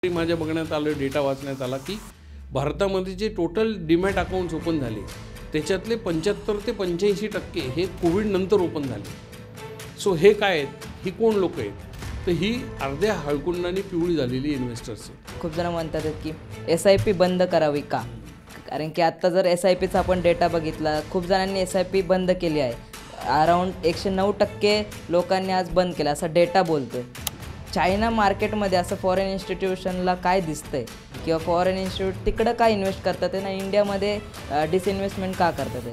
माझ्या बघण्यात आलं, डेटा वाचण्यात आला की भारतामध्ये जे टोटल डीमॅट अकाउंट्स ओपन झाले त्याच्यातले 75 ते 85% हे कोविड नंतर ओपन झाले। सो हे काय आहेत, ही कोण लोक आहेत, तर ही अर्ध्या हळकुंडाने पिवळी झालेली इन्व्हेस्टर्स आहेत। खूप जण म्हणतात की SIP बंद करावी का, कारण की आत्ता जर SIPचा आपण डेटा बघितला खूप जणांनी SIP बंद केली आहे। अराउंड 109% लोकांनी आज बंद केला असा डेटा बोलतोय। चायना मार्केटमध्ये असं फॉरेन इन्स्टिट्यूशनला काय दिसतंय किंवा फॉरेन इन्स्टिट्यूट तिकडं काय इन्व्हेस्ट करतात आणि इंडियामध्ये डिसइन्व्हेस्टमेंट का करतात?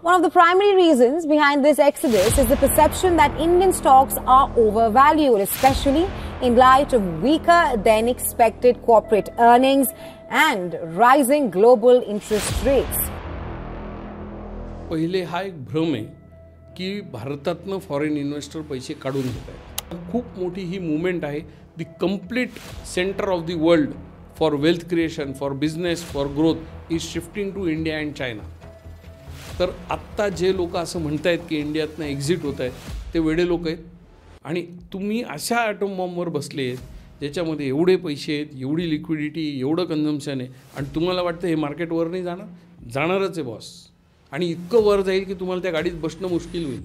One of the primary reasons behind this exodus is the perception that Indian stocks are overvalued, especially in light of weaker than expected corporate earnings and rising global interest rates. पहिले हा एक भ्रम आहे की भारतातनं foreign investor पैसे काढून घेत आहेत। खूप मोठी ही मूवमेंट आहे। The complete centre of the world for wealth creation, for business, for growth is shifting to India and China. तर आत्ता जे लोक असं म्हणत आहेत की इंडियातनं एक्झिट होत आहेत ते वेडे लोक आहेत। आणि तुम्ही अशा ॲटम बॉम्बवर बसले आहेत ज्याच्यामध्ये एवढे पैसे आहेत, एवढी लिक्विडिटी, एवढं कन्झम्पशन आहे आणि तुम्हाला वाटतं हे मार्केट वर नाही जाणार? जाणारच आहे बॉस, आणि इतकं वर जाईल की तुम्हाला त्या गाडीत बसणं मुश्किल होईल।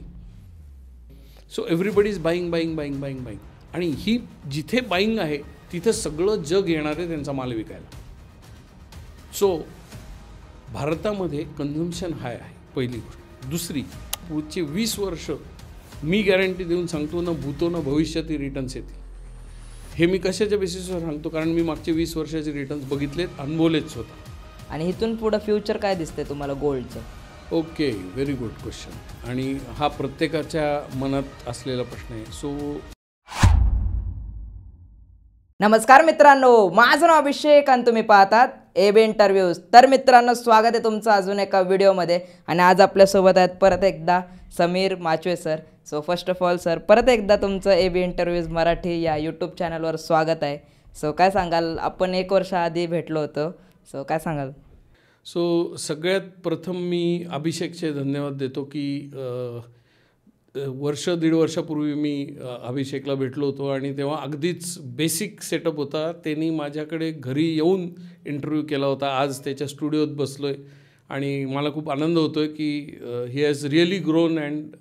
So everybody is buying buying buying buying buying, आणि ही जिथे बाईंग आहे तिथं सगळं जग येणार आहे त्यांचा माल विकायला। सो भारतामध्ये कन्झम्पशन हाय आहे, पहिली गोष्ट। दुसरी, पुढची 20 वर्ष मी गॅरंटी देऊन सांगतो ना भूतो ना भविष्यातही रिटर्न्स येतील। हे मी कशाच्या बेसिसवर सांगतो, कारण मी मागचे 20 वर्षाचे रिटर्न्स बघितलेत, अनुभवलेच स्वतः। आणि इथून पुढं फ्युचर काय दिसतंय तुम्हाला गोल्डचं? ओके, व्हेरी गुड क्वेश्चन, आणि हा प्रत्येकाच्या मनात असलेला प्रश्न आहे। सो नमस्कार मित्रांनो, माझं नाव अभिषेक आणि तुम्ही पाहतात AB इंटरव्ह्यूज। तर मित्रांनो, स्वागत आहे तुमचं अजून एका व्हिडिओमध्ये, आणि आज आपल्यासोबत आहेत परत एकदा Sameer Machwe sir. So first of all sir, परत एकदा तुमचं AB इंटरव्ह्यूज मराठी या यूट्यूब चॅनलवर स्वागत आहे। सो काय सांगाल, आपण 1 वर्ष आधी भेटलो होतो, सो काय सांगाल? सो सगळ्यात प्रथम मी अभिषेकचे धन्यवाद देतो की वर्ष 1.5 वर्षापूर्वी मी अभिषेकला भेटलो होतो आणि तेव्हा अगदीच बेसिक सेटअप होता। त्यांनी माझ्याकडे घरी येऊन इंटरव्ह्यू केला होता। आज त्याच्या स्टुडिओत बसलो आहे आणि मला खूप आनंद होतो आहे की he has really grown and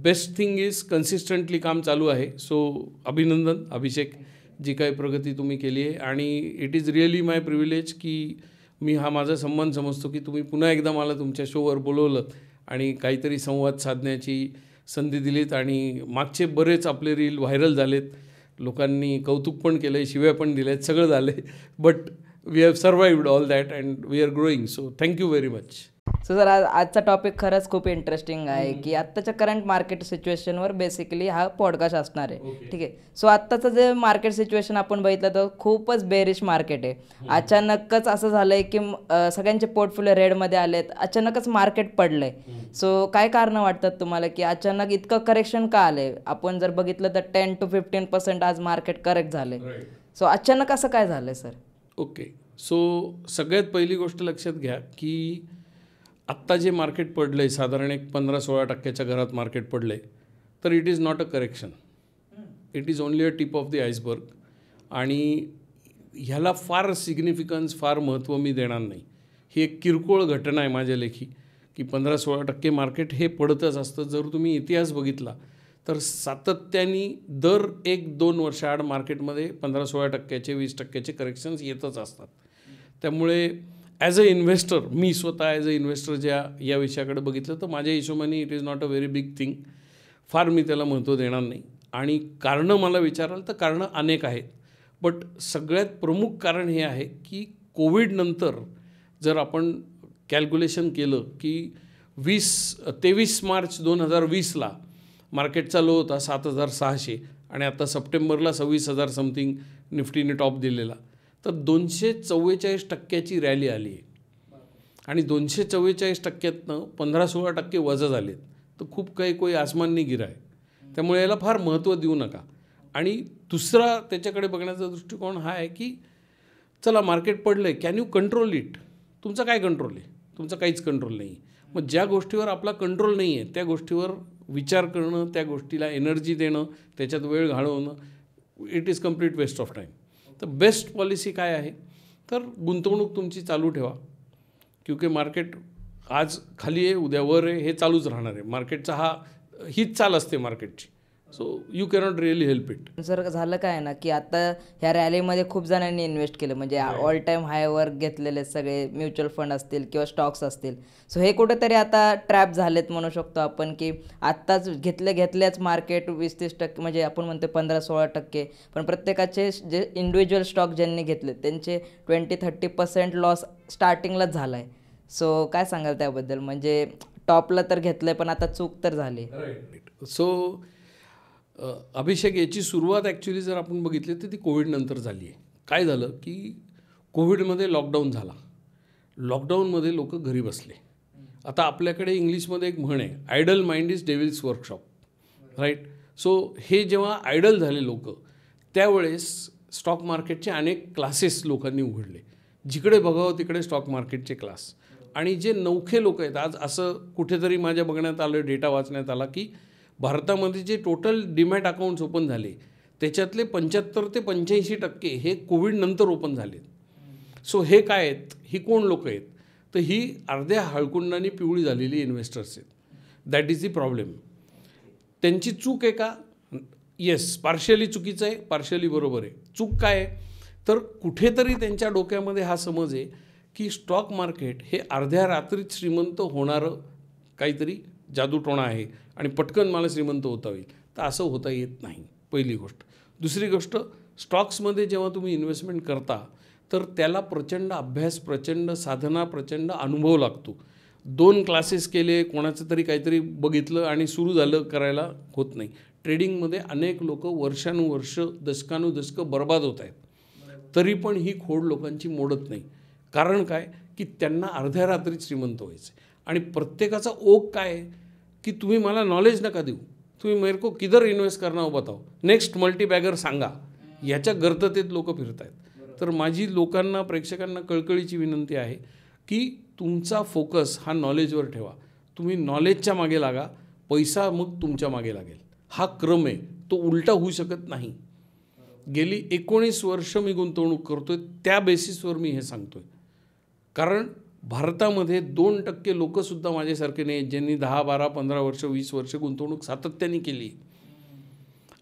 best thing is consistently काम चालू आहे। सो अभिनंदन अभिषेक, जी काही प्रगती तुम्ही केली आहे, आणि it is really my privilege की मी हा माझा सन्मान समजतो की तुम्ही पुन्हा एकदा मला तुमच्या शोवर बोलवलं आणि काहीतरी संवाद साधण्याची संधी दिलीत। आणि मागचे बरेच आपले रील व्हायरल झालेत, लोकांनी कौतुक पण केलं आहे, शिव्या पण दिल्या आहेत, सगळं झालं आहे, but we have survived all that and we are growing. So thank you very much. So sir, आजचा टॉपिक खरंच खूप इंटरेस्टिंग आहे की आत्ताच्या करंट मार्केट सिच्युएशनवर बेसिकली हा पॉडकास्ट असणार आहे। ठीक आहे, सो आत्ताचं जे मार्केट सिच्युएशन आपण बघितलं तर खूपच बेरिश मार्केट आहे। अचानकच असं झालं आहे की सगळ्यांचे पोर्टफोलिओ रेडमध्ये आलेत, अचानकच मार्केट पडलं आहे। सो काय कारणं वाटतात तुम्हाला की अचानक इतकं करेक्शन का आलं आहे? आपण जर बघितलं तर 10 to 15% आज मार्केट करेक्ट झालं आहे। सो अचानक असं काय झालं आहे सर? ओके, सो सगळ्यात पहिली गोष्ट लक्षात घ्या की आत्ता जे मार्केट पडलं आहे साधारण एक 15-16% घरात मार्केट पडलं आहे, तर it is not a correction, it is only a tip of the iceberg. आणि ह्याला फार सिग्निफिकन्स, फार महत्त्व मी देणार नाही। ही एक किरकोळ घटना आहे माझ्या लेखी की 15-16% मार्केट हे पडतच असतं। जर तुम्ही इतिहास बघितला तर सातत्याने दर 1-2 वर्षाआड मार्केटमध्ये 15-16%, 20% करेक्शन्स येतच असतात। त्यामुळे ॲज अ इन्व्हेस्टर, मी स्वतः ॲज अ इन्व्हेस्टर या विषयाकडे बघितलं तर माझ्या हिशोबाने it is not a very big thing, फार मी त्याला महत्त्व देणार नाही। आणि कारणं मला विचाराल तर कारणं अनेक आहेत, बट सगळ्यात प्रमुख कारण हे आहे की कोविडनंतर जर आपण कॅल्क्युलेशन केलं की 23 मार्च 2020ला मार्केटचा लो होता 7,600 आणि आता सप्टेंबरला 26,000 समथिंग निफ्टीने टॉप दिलेला, तर 244% रॅली आली आहे। आणि 244%तनं 15-16% वजा झालेत, तर खूप काही आसमाननी गिरा आहे। त्यामुळे याला फार महत्त्व देऊ नका। आणि दुसरा त्याच्याकडे बघण्याचा दृष्टिकोन हा आहे की चला मार्केट पडलं आहे, कॅन यू कंट्रोल इट? तुमचा काय कंट्रोल आहे? तुमचा काहीच कंट्रोल नाही। मग ज्या गोष्टीवर आपला कंट्रोल नाही आहे त्या गोष्टीवर विचार करणं, त्या गोष्टीला एनर्जी देणं, त्याच्यात वेळ घालवणं, it is complete waste of time. तर बेस्ट पॉलिसी काय आहे, तर गुंतवणूक तुमची चालू ठेवा, क्योंकि मार्केट आज खाली आहे उद्या वर आहे हे चालूच राहणार आहे. मार्केटचा हीच चाल असते मार्केटची. So you cannot really help it. Sir झालं काय ना की आता ह्या रॅलीमध्ये खूप जणांनी इन्व्हेस्ट केलं, म्हणजे ऑल टाईम हायवर घेतलेले सगळे म्युच्युअल फंड असतील किंवा स्टॉक्स असतील. सो हे कुठेतरी आता ट्रॅप झालेत म्हणू शकतो आपण, की आत्ताच घेतल्याच मार्केट 20-30% म्हणजे आपण म्हणतो 15-16%, पण प्रत्येकाचे जे इंडिव्हिज्युअल स्टॉक ज्यांनी घेतले त्यांचे 20-30% लॉस स्टार्टिंगलाच झाला आहे. सो काय सांगाल त्याबद्दल, म्हणजे टॉपला तर घेतलं आहे पण आता चूक तर झाली. सो अभिषेक, याची सुरुवात ॲक्च्युली जर आपण बघितली तर ती कोविडनंतर झाली आहे. काय झालं की कोविडमध्ये लॉकडाऊन झाला, लॉकडाऊनमध्ये लोक घरी बसले. आता आपल्याकडे इंग्लिशमध्ये एक म्हण आहे, idle mind is devil's workshop, right. So हे जेव्हा आयडल झाले लोक, त्यावेळेस स्टॉक मार्केटचे अनेक क्लासेस लोकांनी उघडले. जिकडे बघावं तिकडे स्टॉक मार्केटचे क्लास. आणि जे नवखे लोक आहेत, आज असं कुठेतरी माझ्या बघण्यात आलं, डेटा वाचण्यात आला की भारतामध्ये जे टोटल डीमॅट अकाउंट्स ओपन झाले त्याच्यातले 75 ते 85% हे कोविडनंतर ओपन झाले. सो हे काय आहेत, ही कोण लोक आहेत, तर ही अर्ध्या हळकुंडाने पिवळी झालेली इन्व्हेस्टर्स आहेत. That is the problem. त्यांची चूक आहे का? येस, पार्शियली चुकीचं आहे, पार्शियली बरोबर आहे. चूक काय आहे, तर कुठेतरी त्यांच्या डोक्यामध्ये हा समज आहे की स्टॉक मार्केट हे अर्ध्या रात्रीत श्रीमंत होणारं काहीतरी जादूटोणा आहे आणि पटकन मला श्रीमंत होता येईल. तर असं होता येत नाही, पहिली गोष्ट. दुसरी गोष्ट, स्टॉक्समध्ये जेव्हा तुम्ही इन्व्हेस्टमेंट करता तर त्याला प्रचंड अभ्यास, प्रचंड साधना, प्रचंड अनुभव लागतो. 2 क्लासेस केले, कोणाचं तरी काहीतरी बघितलं आणि सुरू झालं करायला होत नाही. ट्रेडिंगमध्ये अनेक लोक वर्षानुवर्ष, दशकानुदशकं बर्बाद होत आहेत, तरी पण ही खोड लोकांची मोडत नाही. कारण काय की त्यांना अर्ध्या रात्रीत श्रीमंत व्हायचं. आणि प्रत्येकाचा ओघ काय आहे की तुम्ही मला नॉलेज नका देऊ, तुम्ही मेरे को किधर इन्व्हेस्ट करना हो बताओ, नेक्स्ट मल्टीबॅगर सांगा, याच्या गर्ततेत लोक फिरत आहेत. तर माझी लोकांना, प्रेक्षकांना कळकळीची विनंती आहे की तुमचा फोकस हा नॉलेजवर ठेवा. तुम्ही नॉलेजच्या मागे लागा, पैसा मग तुमच्या मागे लागेल. हा क्रम आहे, तो उलटा होऊ शकत नाही. गेली 19 वर्ष मी गुंतवणूक करतोय, त्या बेसिसवर मी हे सांगतोय. कारण भारतामध्ये 2% लोकसुद्धा माझ्यासारखे नाही ज्यांनी 10, 12, 15 वर्ष, 20 वर्ष गुंतवणूक सातत्याने केली.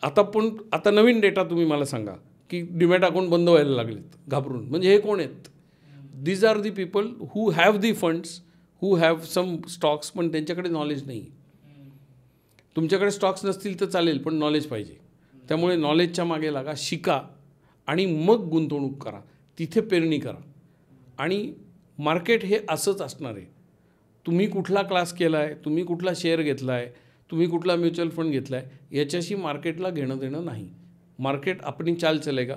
आता नवीन डेटा तुम्ही मला सांगा की डीमॅट अकाउंट बंद व्हायला लागलेत घाबरून. म्हणजे हे कोण आहेत? These are the people who have the funds, who have some stocks, पण त्यांच्याकडे नॉलेज नाही. तुमच्याकडे स्टॉक्स नसतील तर चालेल, पण नॉलेज पाहिजे. त्यामुळे नॉलेजच्या मागे लागा, शिका आणि मग गुंतवणूक करा, तिथे पेरणी करा. आणि मार्केट हे असंच असणार आहे. तुम्ही कुठला क्लास केला आहे, तुम्ही कुठला शेअर घेतला आहे, तुम्ही कुठला म्युच्युअल फंड घेतला आहे, याच्याशी मार्केटला घेणं देणं नाही. मार्केट आपली चाल चलेगा.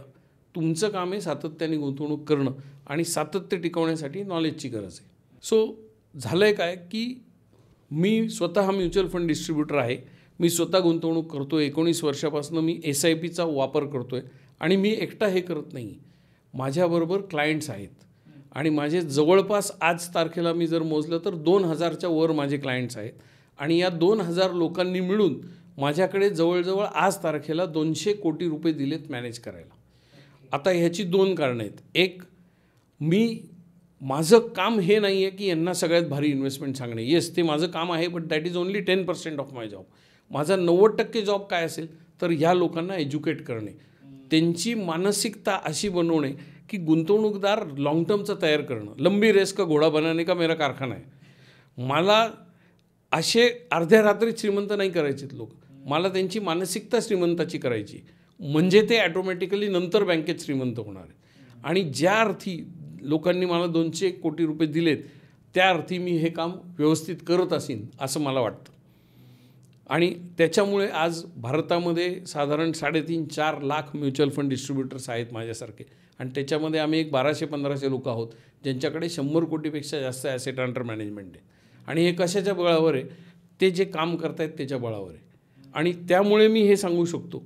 तुमचं काम आहे सातत्याने गुंतवणूक करणं आणि सातत्य टिकवण्यासाठी नॉलेजची गरज आहे. सो झालं आहे काय की मी स्वतः म्युच्युअल फंड डिस्ट्रीब्युटर आहे. मी स्वतः गुंतवणूक करतो आहे. 19 वर्षापासून मी SIPचा वापर करतो आहे. आणि मी एकटा हे करत नाही, माझ्याबरोबर क्लायंट्स आहेत. आणि माझे जवळपास आज तारखेला मी जर मोजलं तर 2000च्या वर माझे क्लायंट्स आहेत. आणि या 2000 लोकांनी मिळून माझ्याकडे जवळजवळ आज तारखेला 200 कोटी रुपये दिलेत मॅनेज करायला. आता ह्याची 2 कारणं आहेत. एक, माझं काम हे नाही आहे की यांना सगळ्यात भारी इन्व्हेस्टमेंट सांगणे. येस, ते माझं काम आहे, but that is only 10% of my job. माझा 90% जॉब काय असेल तर ह्या लोकांना एज्युकेट करणे, त्यांची मानसिकता अशी बनवणे की गुंतवणूकदार लॉंग टर्मचा तयार करणं. लंबी रेस का घोडा बनाने का मेरा कारखाना आहे. मला असे अर्ध्या रात्रीत श्रीमंत नाही करायचेत लोक, मला त्यांची मानसिकता श्रीमंताची करायची, म्हणजे ते ॲटोमॅटिकली नंतर बँकेत श्रीमंत होणार आहे. आणि ज्या अर्थी लोकांनी मला 200 कोटी रुपये दिलेत त्या अर्थी मी हे काम व्यवस्थित करत असेन असं मला वाटतं. आणि त्याच्यामुळे आज भारतामध्ये साधारण 3.5-4 लाख म्युच्युअल फंड डिस्ट्रीब्युटर्स आहेत माझ्यासारखे. आणि त्याच्यामध्ये आम्ही एक 1200-1500 लोक आहोत ज्यांच्याकडे 100 कोटीपेक्षा जास्त ॲसेट अंडर मॅनेजमेंट आहे. आणि हे कशाच्या बळावर आहे? ते जे काम करतायत त्याच्या बळावर आहे. आणि त्यामुळे मी हे सांगू शकतो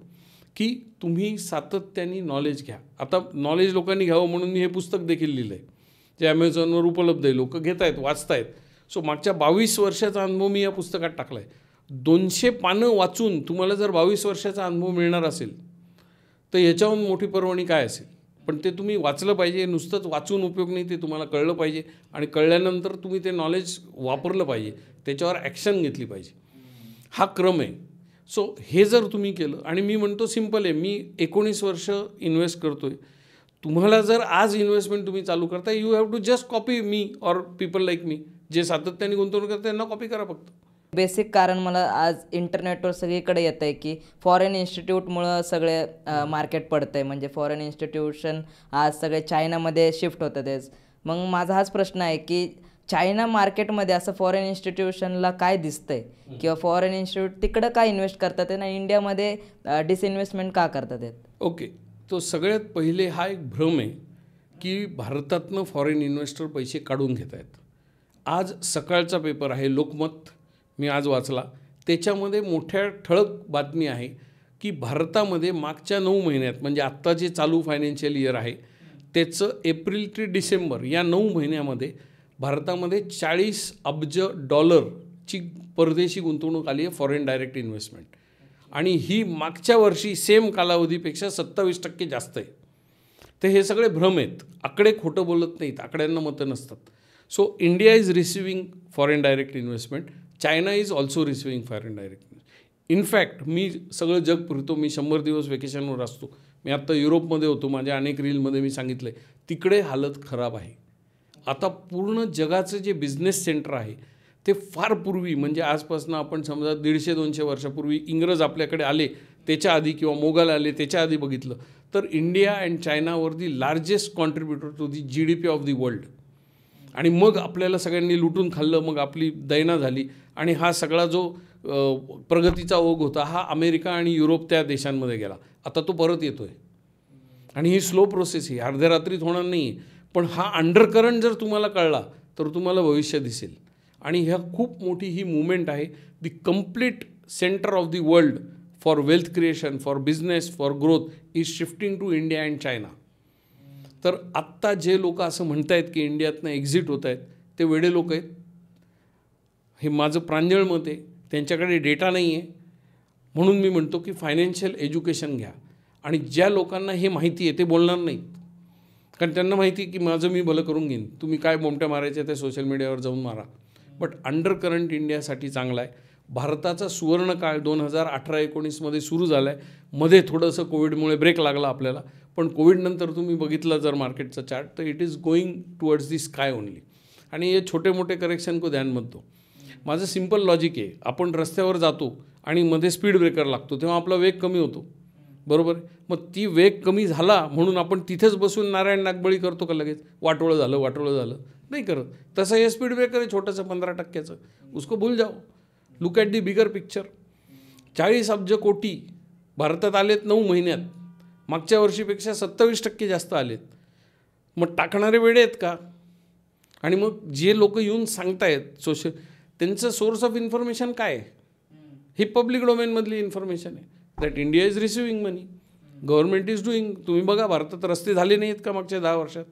की तुम्ही सातत्याने नॉलेज घ्या. आता नॉलेज लोकांनी घ्यावं म्हणून मी हे पुस्तक देखील लिहिलं आहे, जे ॲमेझॉनवर उपलब्ध आहे. लोक घेत आहेत, वाचत आहेत. सो मागच्या 22 वर्षाचा अनुभव मी या पुस्तकात टाकला आहे. 200 पानं वाचून तुम्हाला जर 22 वर्षाचा अनुभव मिळणार असेल तर याच्याहून मोठी पर्वणी काय असेल. पण ते तुम्ही वाचलं पाहिजे. नुसतंच वाचून उपयोग नाही, ते तुम्हाला कळलं पाहिजे आणि कळल्यानंतर तुम्ही ते नॉलेज वापरलं पाहिजे, त्याच्यावर ॲक्शन घेतली पाहिजे. हा क्रम आहे. सो हे जर तुम्ही केलं, आणि मी म्हणतो सिम्पल आहे, मी 19 वर्ष इन्व्हेस्ट करतो आहे. तुम्हाला जर आज इन्व्हेस्टमेंट तुम्ही चालू करता, you have to just copy me or people like मी, जे सातत्याने गुंतवणूक करतात त्यांना कॉपी करा फक्त. बेसिक कारण मला आज इंटरनेटवर सगळीकडे येतं आहे की फॉरेन इन्स्टिट्यूटमुळं सगळे मार्केट पडतं आहे. म्हणजे फॉरेन इन्स्टिट्यूशन आज सगळे चायनामध्ये शिफ्ट होतात आहेच. मग माझा हाच प्रश्न आहे की चायना मार्केटमध्ये असं फॉरेन इन्स्टिट्यूशनला काय दिसतंय, किंवा फॉरेन इन्स्टिट्यूट तिकडं काय इन्व्हेस्ट करतात आहे ना, इंडियामध्ये डिसइन्व्हेस्टमेंट का करतात आहेत? ओके, तो सगळ्यात पहिले हा एक भ्रम आहे की भारतातनं फॉरेन इन्व्हेस्टर पैसे काढून घेत आहेत. आज सकाळचा पेपर आहे लोकमत, मी आज वाचला, त्याच्यामध्ये मोठ्या ठळक बातमी आहे की भारतामध्ये मागच्या 9 महिन्यात, म्हणजे आत्ता जे चालू फायनान्शियल इयर आहे त्याचं एप्रिल ते डिसेंबर या 9 महिन्यामध्ये भारतामध्ये $40 अब्ज परदेशी गुंतवणूक आली आहे, फॉरेन डायरेक्ट इन्व्हेस्टमेंट. आणि ही मागच्या वर्षी सेम कालावधीपेक्षा 27% जास्त आहे. तर हे सगळे भ्रम आहेत, आकडे खोटं बोलत नाहीत, आकड्यांना मतं नसतात. So India is receiving foreign direct investment, China is also receiving foreign direct. In fact मी सगळं जग फिरतो, मी 100 दिवस वेकेशनवर असतो. मी आत्ता युरोपमध्ये होतो, माझ्या अनेक रीलमध्ये मी सांगितलं आहे, तिकडे हालत खराब आहे. आता पूर्ण जगाचं जे बिझनेस सेंटर आहे ते फार पूर्वी, म्हणजे आजपासून आपण समजा 150-200 वर्षापूर्वी इंग्रज आपल्याकडे आले त्याच्या आधी, किंवा मोगल आले त्याच्या आधी बघितलं तर India and China were the largest contributor to the GDP of the world. आणि मग आपल्याला सगळ्यांनी लुटून खाल्लं, मग आपली दैना झाली. आणि हा सगळा जो प्रगतीचा ओघ होता हा अमेरिका आणि युरोप त्या देशांमध्ये गेला. आता तो परत येतो आहे आणि ही स्लो प्रोसेस ही अर्ध्या रात्रीत होणार नाही आहे. पण हा अंडरकरंट जर तुम्हाला कळला तर तुम्हाला भविष्य दिसेल. आणि ह्या खूप मोठी ही मुवमेंट आहे. The complete centre of the world for wealth creation, for business, for growth is shifting to India and China. तर आत्ता जे लोक असं म्हणत आहेत की इंडियातनं एक्झिट होत आहेत ते वेडे लोक आहेत, हे माझं प्रांजळ मत आहे. त्यांच्याकडे डेटा नाही आहे. म्हणून मी म्हणतो की फायनान्शियल एज्युकेशन घ्या. आणि ज्या लोकांना हे माहिती आहे ते बोलणार नाहीत, कारण त्यांना माहिती आहे की माझं मी भलं करून घेईन. तुम्ही काय बोमट्या मारायच्या ते सोशल मीडियावर जाऊन मारा. बट अंडरकरंट इंडियासाठी चांगला आहे. भारताचा सुवर्णकाळ 2018-19 सुरू झाला आहे. मध्ये थोडंसं कोविडमुळे ब्रेक लागला आपल्याला, पण कोविडनंतर तुम्ही बघितलं जर मार्केटचा चार्ट तर it is going towards the sky only. आणि हे छोटे मोठे करेक्शन को ध्यान मत दो. माझं सिम्पल लॉजिक आहे, आपण रस्त्यावर जातो आणि मध्ये स्पीड ब्रेकर लागतो तेव्हा आपला वेग कमी होतो, बरोबर. मग ती वेग कमी झाला म्हणून आपण तिथेच बसून नारायण नागबळी करतो का लगेच, वाटोळं झालं नाही करत. तसं हे स्पीड ब्रेकर आहे छोटंसं 15%, उसको भूल जाओ. Look at the bigger picture. 40 अब्ज कोटी भारतात आलेत 9 महिन्यात, मागच्या वर्षीपेक्षा 27% जास्त आलेत. मग टाकणारे वेडे आहेत का? आणि मग जे लोक येऊन सांगतायत सोशल, त्यांचं सोर्स ऑफ इन्फॉर्मेशन काय आहे? ही पब्लिक डोमेनमधली इन्फॉर्मेशन आहे that India is receiving money, government is doing. तुम्ही बघा भारतात रस्ते झाले नाहीत का मागच्या 10 वर्षात?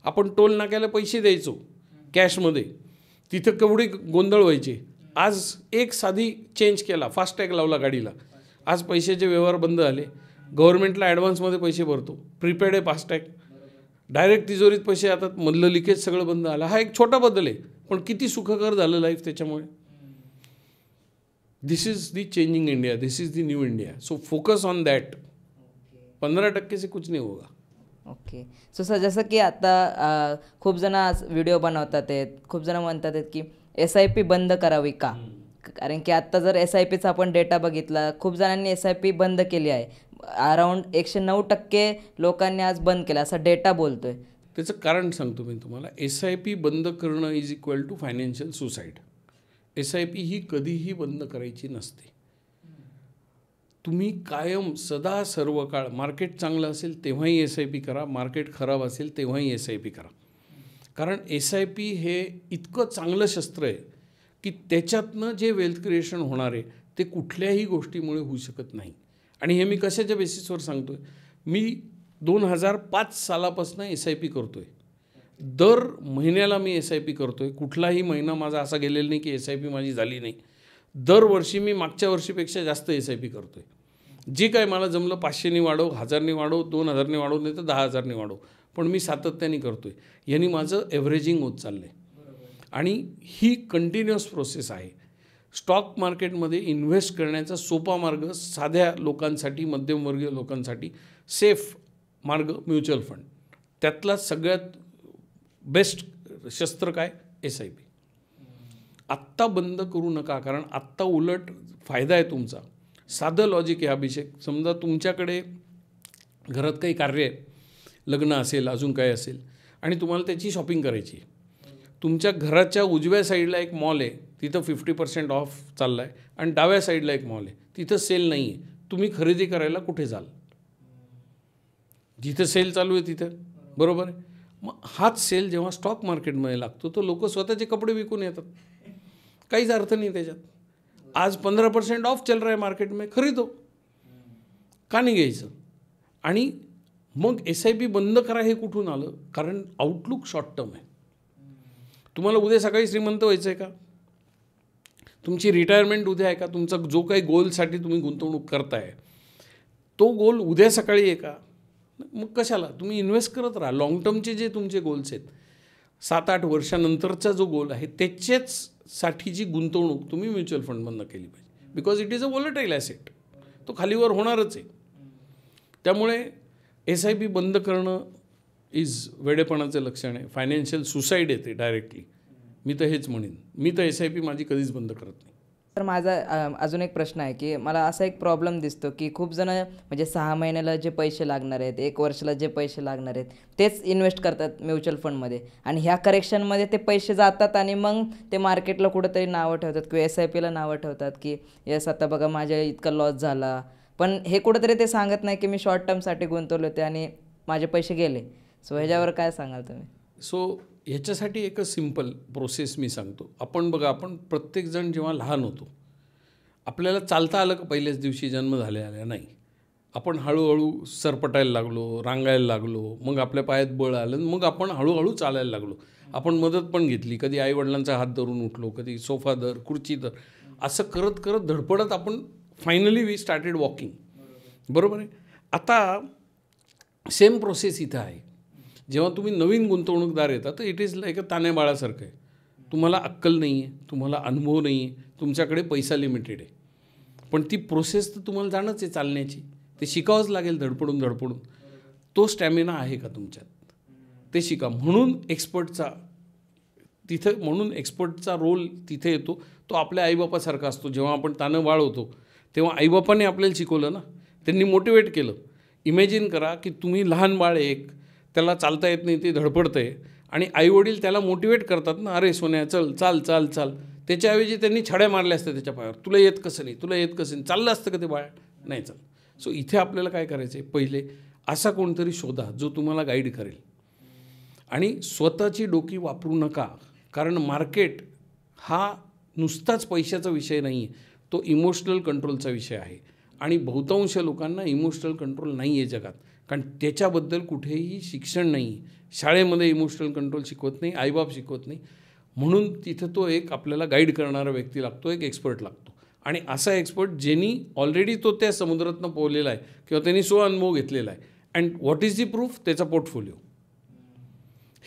आपण टोल नाक्याला पैसे द्यायचो कॅशमध्ये, तिथं केवढे गोंधळ व्हायचे. आज एक साधी चेंज केला, फास्टॅग लावला गाडीला, आज पैशाचे व्यवहार बंद झाले. गव्हर्नमेंटला ॲडव्हान्समध्ये पैसे भरतो, प्रीपेड आहे फास्टॅग, डायरेक्ट तिजोरीत पैसे येतात, मधलं लिकेज सगळं बंद झालं. हा एक छोटा बदल आहे, पण किती सुखकर झालं लाईफ त्याच्यामुळे. This is the changing India, this is the new India. So focus on that. 15% से कुछ नहीं होगा. ओके. सो सर, जसं की आता खूप जण आज व्हिडिओ बनवतात आहेत, खूप जण म्हणतात आहेत की SIP बंद करावी का? कारण की आत्ता जर SIPचा आपण डेटा बघितला, खूप जणांनी SIP बंद केली आहे. अराऊंड 109% लोकांनी आज बंद केला असा डेटा बोलतोय. त्याचं कारण सांगतो मी तुम्हाला. SIP बंद करणं is equal to financial suicide. SIP ही कधीही बंद करायची नसते. तुम्ही कायम सदा सर्व काळ, मार्केट चांगलं असेल तेव्हाही SIP करा, मार्केट खराब असेल तेव्हाही SIP करा. कारण SIP हे इतकं चांगलं शस्त्र आहे की त्याच्यातनं जे वेल्थ क्रिएशन होणार आहे ते कुठल्याही गोष्टीमुळे होऊ शकत नाही. आणि हे मी कशाच्या बेसिसवर सांगतो आहे? मी 2005 सालापासून SIP करतो आहे. दर महिन्याला मी SIP करतो आहे. कुठलाही महिना माझा असा गेलेला नाही की SIP माझी झाली नाही. दरवर्षी मी मागच्या वर्षीपेक्षा जास्त SIP करतो आहे. जे काय मला जमलं 500नी वाढव, 1000नी वाढव, 2000नी वाढव, नाही तर 10,000नी वाढव, पण मी सातत्याने करतो आहे. यांनी माझं ॲव्हरेजिंग होत चाललं आहे आणि ही कंटिन्युअस प्रोसेस आहे. स्टॉक मार्केटमध्ये इन्व्हेस्ट करण्याचा सोपा मार्ग साध्या लोकांसाठी, मध्यमवर्गीय लोकांसाठी सेफ मार्ग म्युच्युअल फंड. त्यातला सगळ्यात बेस्ट शस्त्र काय? SIP. आत्ता बंद करू नका, कारण आत्ता उलट फायदा आहे तुमचा. साधं लॉजिक आहे अभिषेक. समजा तुमच्याकडे घरात काही कार्य आहे, लग्न असेल, अजून काय असेल, आणि तुम्हाला त्याची शॉपिंग करायची. तुमच्या घराच्या उजव्या साईडला एक मॉल आहे, तिथं 50% ऑफ चालला आहे, आणि डाव्या साईडला एक मॉल आहे, तिथं सेल नाही आहे. तुम्ही खरेदी करायला कुठे जाल? जिथं सेल चालू आहे तिथं, बरोबर आहे. मग हाच सेल जेव्हा स्टॉक मार्केटमध्ये लागतो तो लोक स्वतःचे कपडे विकून येतात. काहीच अर्थ नाही त्याच्यात. आज 15% ऑफ चल रहा है मार्केट में, खरीदो. का नाही घ्यायचं? आणि मग SIP बंद करा हे कुठून आलं? कारण आउटलुक शॉर्ट टर्म आहे. तुम्हाला उद्या सकाळी श्रीमंत व्हायचं आहे का? तुमची रिटायरमेंट उद्या आहे का? तुमचा जो काही गोलसाठी तुम्ही गुंतवणूक करताय तो गोल उद्या सकाळी आहे का? मग कशाला? तुम्ही इन्व्हेस्ट करत राहा. लॉंग टर्मचे जे तुमचे गोल्स आहेत, 7-8 वर्षानंतरचा जो गोल आहे त्याचेच साठी जी गुंतवणूक तुम्ही म्युच्युअल फंडमधनं केली पाहिजे. Because it is a volatile asset. तो खालीवर होणारच आहे. त्यामुळे SIP बंद करणं इज वेडेपणाचं लक्षण आहे. फायनान्शियल सुसाईड येते डायरेक्टली. मी तर हेच म्हणेन. मी तर SIP माझी कधीच बंद करत नाही. तर माझा अजून एक प्रश्न आहे की मला असा एक प्रॉब्लेम दिसतो की खूप जण म्हणजे 6 महिन्याला जे पैसे लागणार आहेत, 1 वर्षाला जे पैसे लागणार आहेत तेच इन्व्हेस्ट करतात म्युच्युअल फंडमध्ये, आणि ह्या करेक्शनमध्ये ते पैसे जातात आणि मग ते मार्केटला कुठंतरी नावं ठेवतात किंवा SIPला नावं ठेवतात की येस आता बघा माझ्या इतका लॉस झाला. पण हे कुठंतरी ते सांगत नाही की मी शॉर्ट टर्मसाठी गुंतवले होते आणि माझे पैसे गेले. सो ह्याच्यावर काय सांगाल तुम्ही? सो ह्याच्यासाठी एकच सिम्पल प्रोसेस मी सांगतो. आपण बघा, आपण प्रत्येकजण जेव्हा लहान होतो आपल्याला चालता आलं का पहिल्याच दिवशी जन्म झाल्या नाही. आपण हळूहळू सरपटायला लागलो, रांगायला लागलो, मग आपल्या पायात बळ आलं, मग आपण हळूहळू चालायला लागलो. आपण मदत पण घेतली, कधी आईवडिलांचा हात धरून उठलो, कधी सोफा धर, खुर्ची धर, असं करत करत धडपडत आपण फायनली वी स्टार्टेड वॉकिंग. बरोबर आहे. आता सेम प्रोसेस इथं आहे. जेव्हा तुम्ही नवीन गुंतवणूकदार येतात तर इट इज लाईक अ तान्या बाळासारखं आहे. तुम्हाला अक्कल नाही आहे, तुम्हाला अनुभव नाही आहे, तुमच्याकडे पैसा लिमिटेड आहे. पण ती प्रोसेस तर तुम्हाला जाणंच आहे चालण्याची. ते शिकावंच लागेल धडपडून धडपडून. तो स्टॅमिना आहे का तुमच्यात? ते शिका. म्हणून एक्सपर्टचा रोल तिथे येतो. तो आपल्या आईबापासारखा असतो. जेव्हा आपण तानं बाळ होतो तेव्हा आईबापाने आपल्याला शिकवलं ना, त्यांनी मोटिवेट केलं. इमॅजिन करा की तुम्ही लहान बाळ एक, त्याला चालता येत नाही, ते धडपडतं आहे, आणि आईवडील त्याला मोटिवेट करतात ना, अरे सोन्या चल, चाल चाल चाल. त्याच्याऐवजी त्यांनी छड्या मारल्या असत्या त्याच्या पायावर, तुला येत कसं नाही, तुला येत कसं नाही. चाललं असतं का ते बाळ? नाही चाल. सो इथे आपल्याला काय करायचं आहे, पहिले असा कोणतरी शोधा जो तुम्हाला गाईड करेल. आणि स्वतःची डोकी वापरू नका, कारण मार्केट हा नुसताच पैशाचा विषय नाही आहे, तो इमोशनल कंट्रोलचा विषय आहे. आणि बहुतांश लोकांना इमोशनल कंट्रोल नाही आहे जगात, कारण त्याच्याबद्दल कुठेही शिक्षण नाही. शाळेमध्ये इमोशनल कंट्रोल शिकवत नाही, आईबाप शिकवत नाही. म्हणून तिथं तो एक आपल्याला गाईड करणारा व्यक्ती लागतो, एक एक्सपर्ट लागतो. आणि असा एक्सपर्ट ज्यांनी ऑलरेडी तो त्या समुद्रातनं पोहलेला आहे किंवा त्यांनी अनुभव घेतलेला आहे. And what is the proof? त्याचा पोर्टफोलिओ.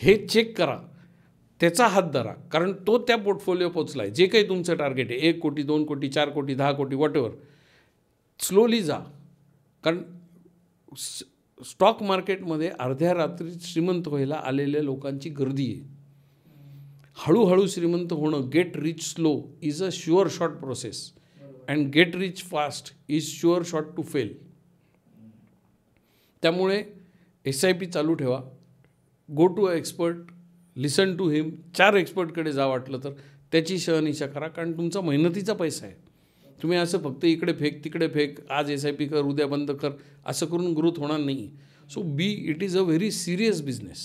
हे चेक करा, त्याचा हात धरा, कारण तो त्या पोर्टफोलिओ पोचला आहे. जे काही तुमचं टार्गेट आहे, 1 कोटी, 2 कोटी, 4 कोटी, 10 कोटी, वॉटेवर, स्लोली जा. कारण स्टॉक मार्केटमध्ये अर्ध्या रात्री श्रीमंत व्हायला आलेल्या लोकांची गर्दी आहे. हळूहळू श्रीमंत होणं, get rich slow is a sure short process, and get rich fast is sure short to fail. त्यामुळे SIP चालू ठेवा. Go to a expert, listen to him. 4 एक्सपर्टकडे जा वाटलं तर, त्याची शहानिशा करा, कारण तुमचा मेहनतीचा पैसा आहे. तुम्ही असं फक्त इकडे फेक तिकडे फेक, आज SIP कर, उद्या बंद कर, असं करून ग्रोथ होणार नाही. So it is a very serious business.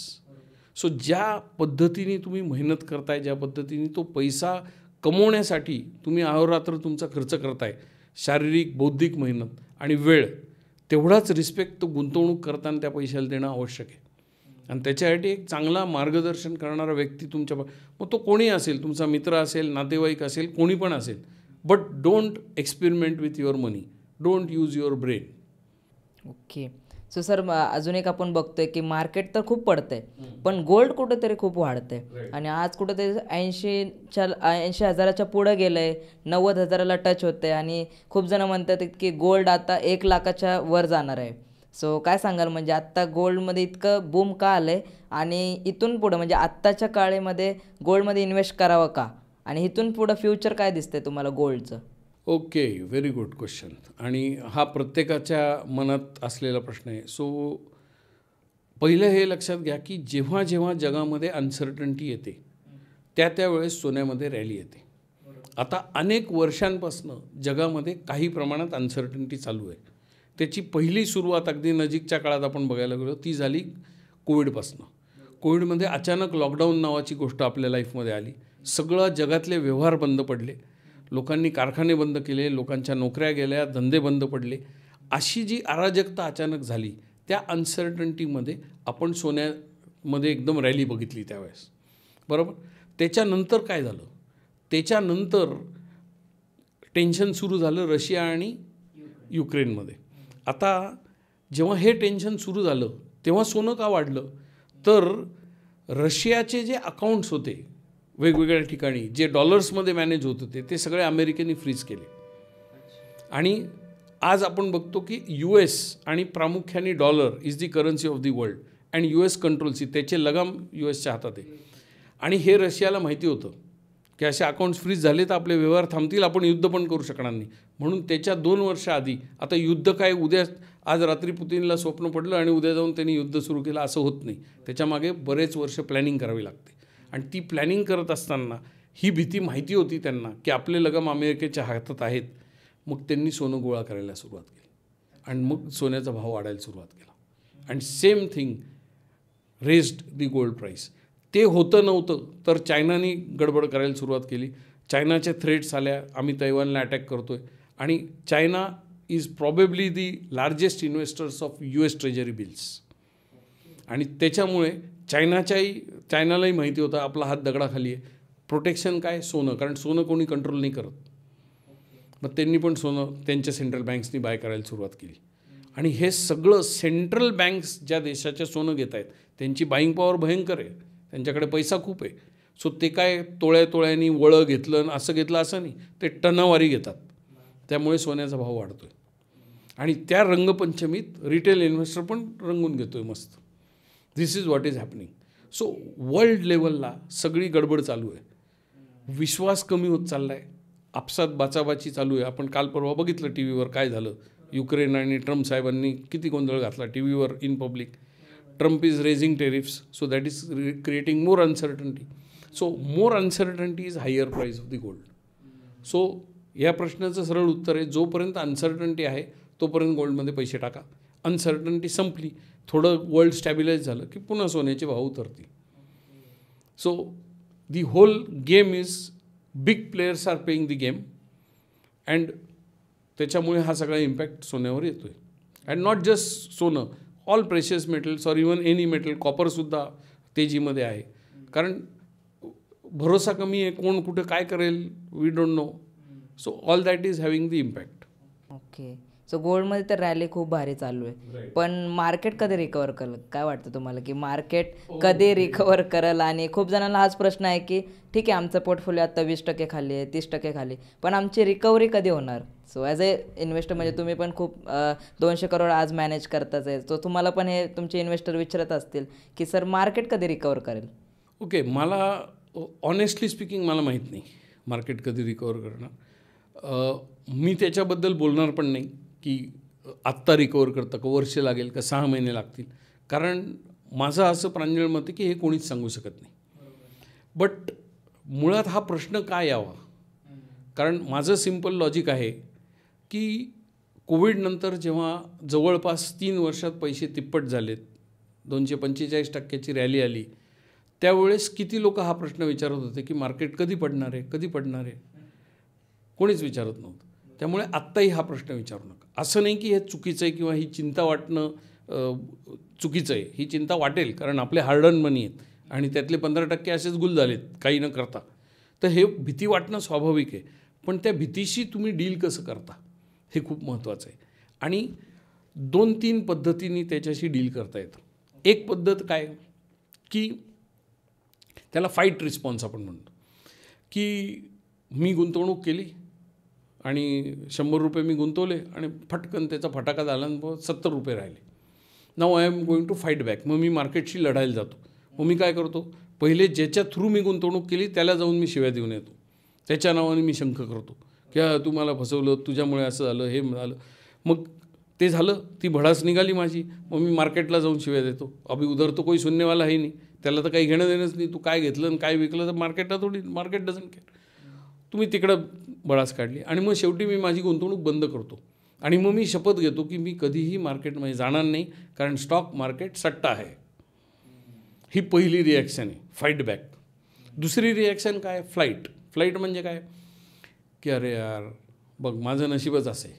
So ज्या पद्धतीने तुम्ही मेहनत करताय, ज्या पद्धतीने तो पैसा कमवण्यासाठी तुम्ही अहोरात्र तुमचा खर्च करताय, शारीरिक बौद्धिक मेहनत आणि वेळ, तेवढाच रिस्पेक्ट तो गुंतवणूक करताना त्या पैशाला देणं आवश्यक आहे. आणि त्याच्यासाठी एक चांगला मार्गदर्शन करणारा व्यक्ती तुमच्या, मग तो कोणी असेल, तुमचा मित्र असेल, नातेवाईक असेल, कोणी पण असेल, but don't experiment with your money. Don't use your brain. Okay. So sir अजून एक आपण बघतोय की मार्केट तर खूप पडतंय पण गोल्ड कुठेतरी खूप वाढतंय आणि आज कुठेतरी 80,000च्या पुढं गेलंय, 90,000ला टच होतंय आणि खूप जण म्हणतात की गोल्ड आता 1,00,000च्या वर जाणार आहे. सो काय सांगाल म्हणजे आत्ता गोल्डमध्ये इतकं बूम का आलंय आणि इथून पुढं म्हणजे आत्ताच्या काळामध्ये गोल्डमध्ये इन्व्हेस्ट करावं का आणि इथून पुढं फ्युचर काय दिसतंय तुम्हाला गोल्डचं? Okay, very good question. आणि हा प्रत्येकाच्या मनात असलेला प्रश्न आहे. सो पहिलं हे लक्षात घ्या की जेव्हा जेव्हा जगामध्ये अनसर्टन्टी येते त्यावेळेस सोन्यामध्ये रॅली येते. आता अनेक वर्षांपासून जगामध्ये काही प्रमाणात अनसर्टन्टी चालू आहे. त्याची पहिली सुरुवात अगदी नजीकच्या काळात आपण बघायला गेलो ती झाली कोविडपासनं. कोविडमध्ये अचानक लॉकडाऊन नावाची गोष्ट आपल्या लाईफमध्ये आली. सगळं जगातले व्यवहार बंद पडले, लोकांनी कारखाने बंद केले, लोकांच्या नोकऱ्या गेल्या, धंदे बंद पडले. अशी जी अराजकता अचानक झाली त्या अनसर्टन्टीमध्ये आपण सोन्यामध्ये एकदम रॅली बघितली त्यावेळेस, बरोबर. त्याच्यानंतर काय झालं, त्याच्यानंतर टेन्शन सुरू झालं रशिया आणि युक्रेनमध्ये. आता जेव्हा हे टेन्शन सुरू झालं तेव्हा सोनं का वाढलं, तर रशियाचे जे अकाउंट्स होते वेगवेगळ्या ठिकाणी जे डॉलर्समध्ये मॅनेज होत होते ते सगळे अमेरिकेने फ्रीज केले. आणि आज आपण बघतो की US आणि प्रामुख्याने dollar is the currency of the world and US controls, त्याचे लगाम USच्या हातात आहे. आणि हे रशियाला माहिती होतं की असे अकाउंट्स फ्रीज झाले तर आपले व्यवहार थांबतील, आपण युद्ध पण करू शकणार नाही. म्हणून त्याच्या 2 वर्ष आधी, आता युद्ध काय उद्या आज रात्री पुतिनला स्वप्न पडलं आणि उद्या जाऊन त्यांनी युद्ध सुरू केलं असं होत नाही. त्याच्यामागे बरेच वर्ष प्लॅनिंग करावी लागते. आणि ती प्लॅनिंग करत असताना ही भीती माहिती होती त्यांना की आपले लगाम अमेरिकेच्या हातात आहेत. मग त्यांनी सोनं गोळा करायला सुरुवात केली आणि मग सोन्याचा भाव वाढायला सुरुवात केला. आणि सेम थिंग रेस्ड दी गोल्ड प्राईस. ते होतं नव्हतं तर चायनाने गडबड करायला सुरुवात केली. चायनाच्या थ्रेट्स आल्या, आम्ही तैवानला अटॅक करतोय. आणि China is probably the largest investors of US treasury bills. आणि त्याच्यामुळे चायनालाही माहिती होतं आपला हात दगडाखाली आहे. प्रोटेक्शन काय, सोनं, कारण सोनं कोणी कंट्रोल नाही करत. मग त्यांनी पण सोनं त्यांच्या सेंट्रल बँक्सनी बाय करायला सुरुवात केली. आणि हे सगळं सेंट्रल बँक्स ज्या देशाच्या सोनं घेत आहेत त्यांची बाईंग पॉवर भयंकर आहे, त्यांच्याकडे पैसा खूप आहे. सो ते काय तोळ्यातोळ्यांनी वळं घेतलं असं घेतलं असं नाही, ते टनावारी घेतात. त्यामुळे सोन्याचा भाव वाढतो आहे. आणि त्या रंगपंचमीत रिटेल इन्व्हेस्टर पण रंगून घेतो आहे मस्त. This is what is happening. So world लेवलला सगळी गडबड चालू आहे, विश्वास कमी होत चालला आहे, आपसात बाचाबाची चालू आहे. आपण काल परवा बघितलं टी व्हीवर काय झालं. युक्रेन आणि ट्रम्प साहेबांनी किती गोंधळ घातला टी व्हीवर in public. Trump is raising tariffs, so that is creating more uncertainty. So more uncertainty is higher price of the gold. So या प्रश्नाचं सरळ उत्तर आहे, जोपर्यंत अनसर्टन्टी आहे तोपर्यंत गोल्डमध्ये पैसे टाका. अनसर्टन्टी संपली, थोडं वर्ल्ड स्टॅबिलाइज झालं की पुन्हा सोन्याचे भाव उतरतील. So the whole game is big players are paying the game and त्याच्यामुळे हा सगळा इम्पॅक्ट सोन्यावर येतो आहे. अँड नॉट जस्ट सोनं, all precious metals or even any metal, कॉपरसुद्धा तेजीमध्ये आहे. कारण भरोसा कमी आहे, कोण कुठे काय करेल we don't know. So all that is having the impact. Okay. So गोल्डमध्ये तर रॅली खूप भारी चालू आहे, पण मार्केट कधी रिकवर करेल काय वाटतं तुम्हाला, की मार्केट कधी रिकवर करेल? आणि खूप जणांना हाच प्रश्न आहे की ठीक आहे आमचं पोर्टफोलिओ आता 20% खाली आहे, 30% खाली, पण आमची रिकव्हरी कधी होणार? सो ॲज अ इन्व्हेस्टर म्हणजे तुम्ही पण खूप 200 करोड आज मॅनेज करताच आहे, तो तुम्हाला पण हे तुमचे इन्व्हेस्टर विचारत असतील की सर मार्केट कधी रिकवर करेल? ओके, मला ऑनेस्टली स्पीकिंग मला माहीत नाही मार्केट कधी रिकवर करणार. मी त्याच्याबद्दल बोलणार पण नाही की आत्ता रिकवर करतं का वर्ष लागेल का 6 महिने लागतील, कारण माझं असं प्रांजळ मत आहे की हे कोणीच सांगू शकत नाही. बट मुळात हा प्रश्न का यावा, कारण माझं सिम्पल लॉजिक आहे की कोविडनंतर जेव्हा जवळपास 3 वर्षात पैसे तिप्पट झालेत, 245% रॅली आली, त्यावेळेस किती लोक हा प्रश्न विचारत होते की मार्केट कधी पडणार आहे, कधी पडणार आहे? कोणीच विचारत नव्हतं. त्यामुळे आत्ताही हा प्रश्न विचारू नका. असं नाही की हे चुकीचं आहे किंवा ही चिंता वाटणं चुकीचं आहे. ही चिंता वाटेल, कारण आपले हार्ड अर्न मनी आहेत आणि त्यातले 15% असेच गुल झालेत काही न करता. तर हे भीती वाटणं स्वाभाविक आहे, पण त्या भीतीशी तुम्ही डील कसं करता हे खूप महत्त्वाचं आहे. आणि 2-3 पद्धतींनी त्याच्याशी डील करता येतं. एक पद्धत काय की त्याला फाईट रिस्पॉन्स आपण म्हणतो, की मी गुंतवणूक केली आणि 100 रुपये मी गुंतवले आणि फटकन त्याचा फटाका झाला आणि 70 रुपये राहिले. Now I am going to fight back. मग मी मार्केटशी लढायला जातो. मग मी काय करतो, पहिले ज्याच्या थ्रू मी गुंतवणूक केली त्याला जाऊन मी शिव्या देऊन येतो, त्याच्या नावाने मी शंख करतो की तू मला फसवलं, तुझ्यामुळे असं झालं, हे झालं. मग ते झालं, ती भडास निघाली माझी. मग मी मार्केटला जाऊन शिव्या देतो. अभि उधर तो कोई सुननेवाला आहे नाही, त्याला तर काही घेणं देणंच नाही. तू काय घेतलं आणि काय विकलं तर मार्केटला थोडी, मार्केट डझंट केअर. तुम्ही तिकडं बळास काढली आणि मग शेवटी मी माझी गुंतवणूक बंद करतो आणि मग मी शपथ घेतो की मी कधीही मार्केटमध्ये जाणार नाही, कारण स्टॉक मार्केट सट्टा आहे. ही पहिली रिॲक्शन आहे, फाईट बॅक. दुसरी रिॲक्शन काय, फ्लाईट. फ्लाईट म्हणजे काय की अरे यार बघ माझं नशीबच असं आहे,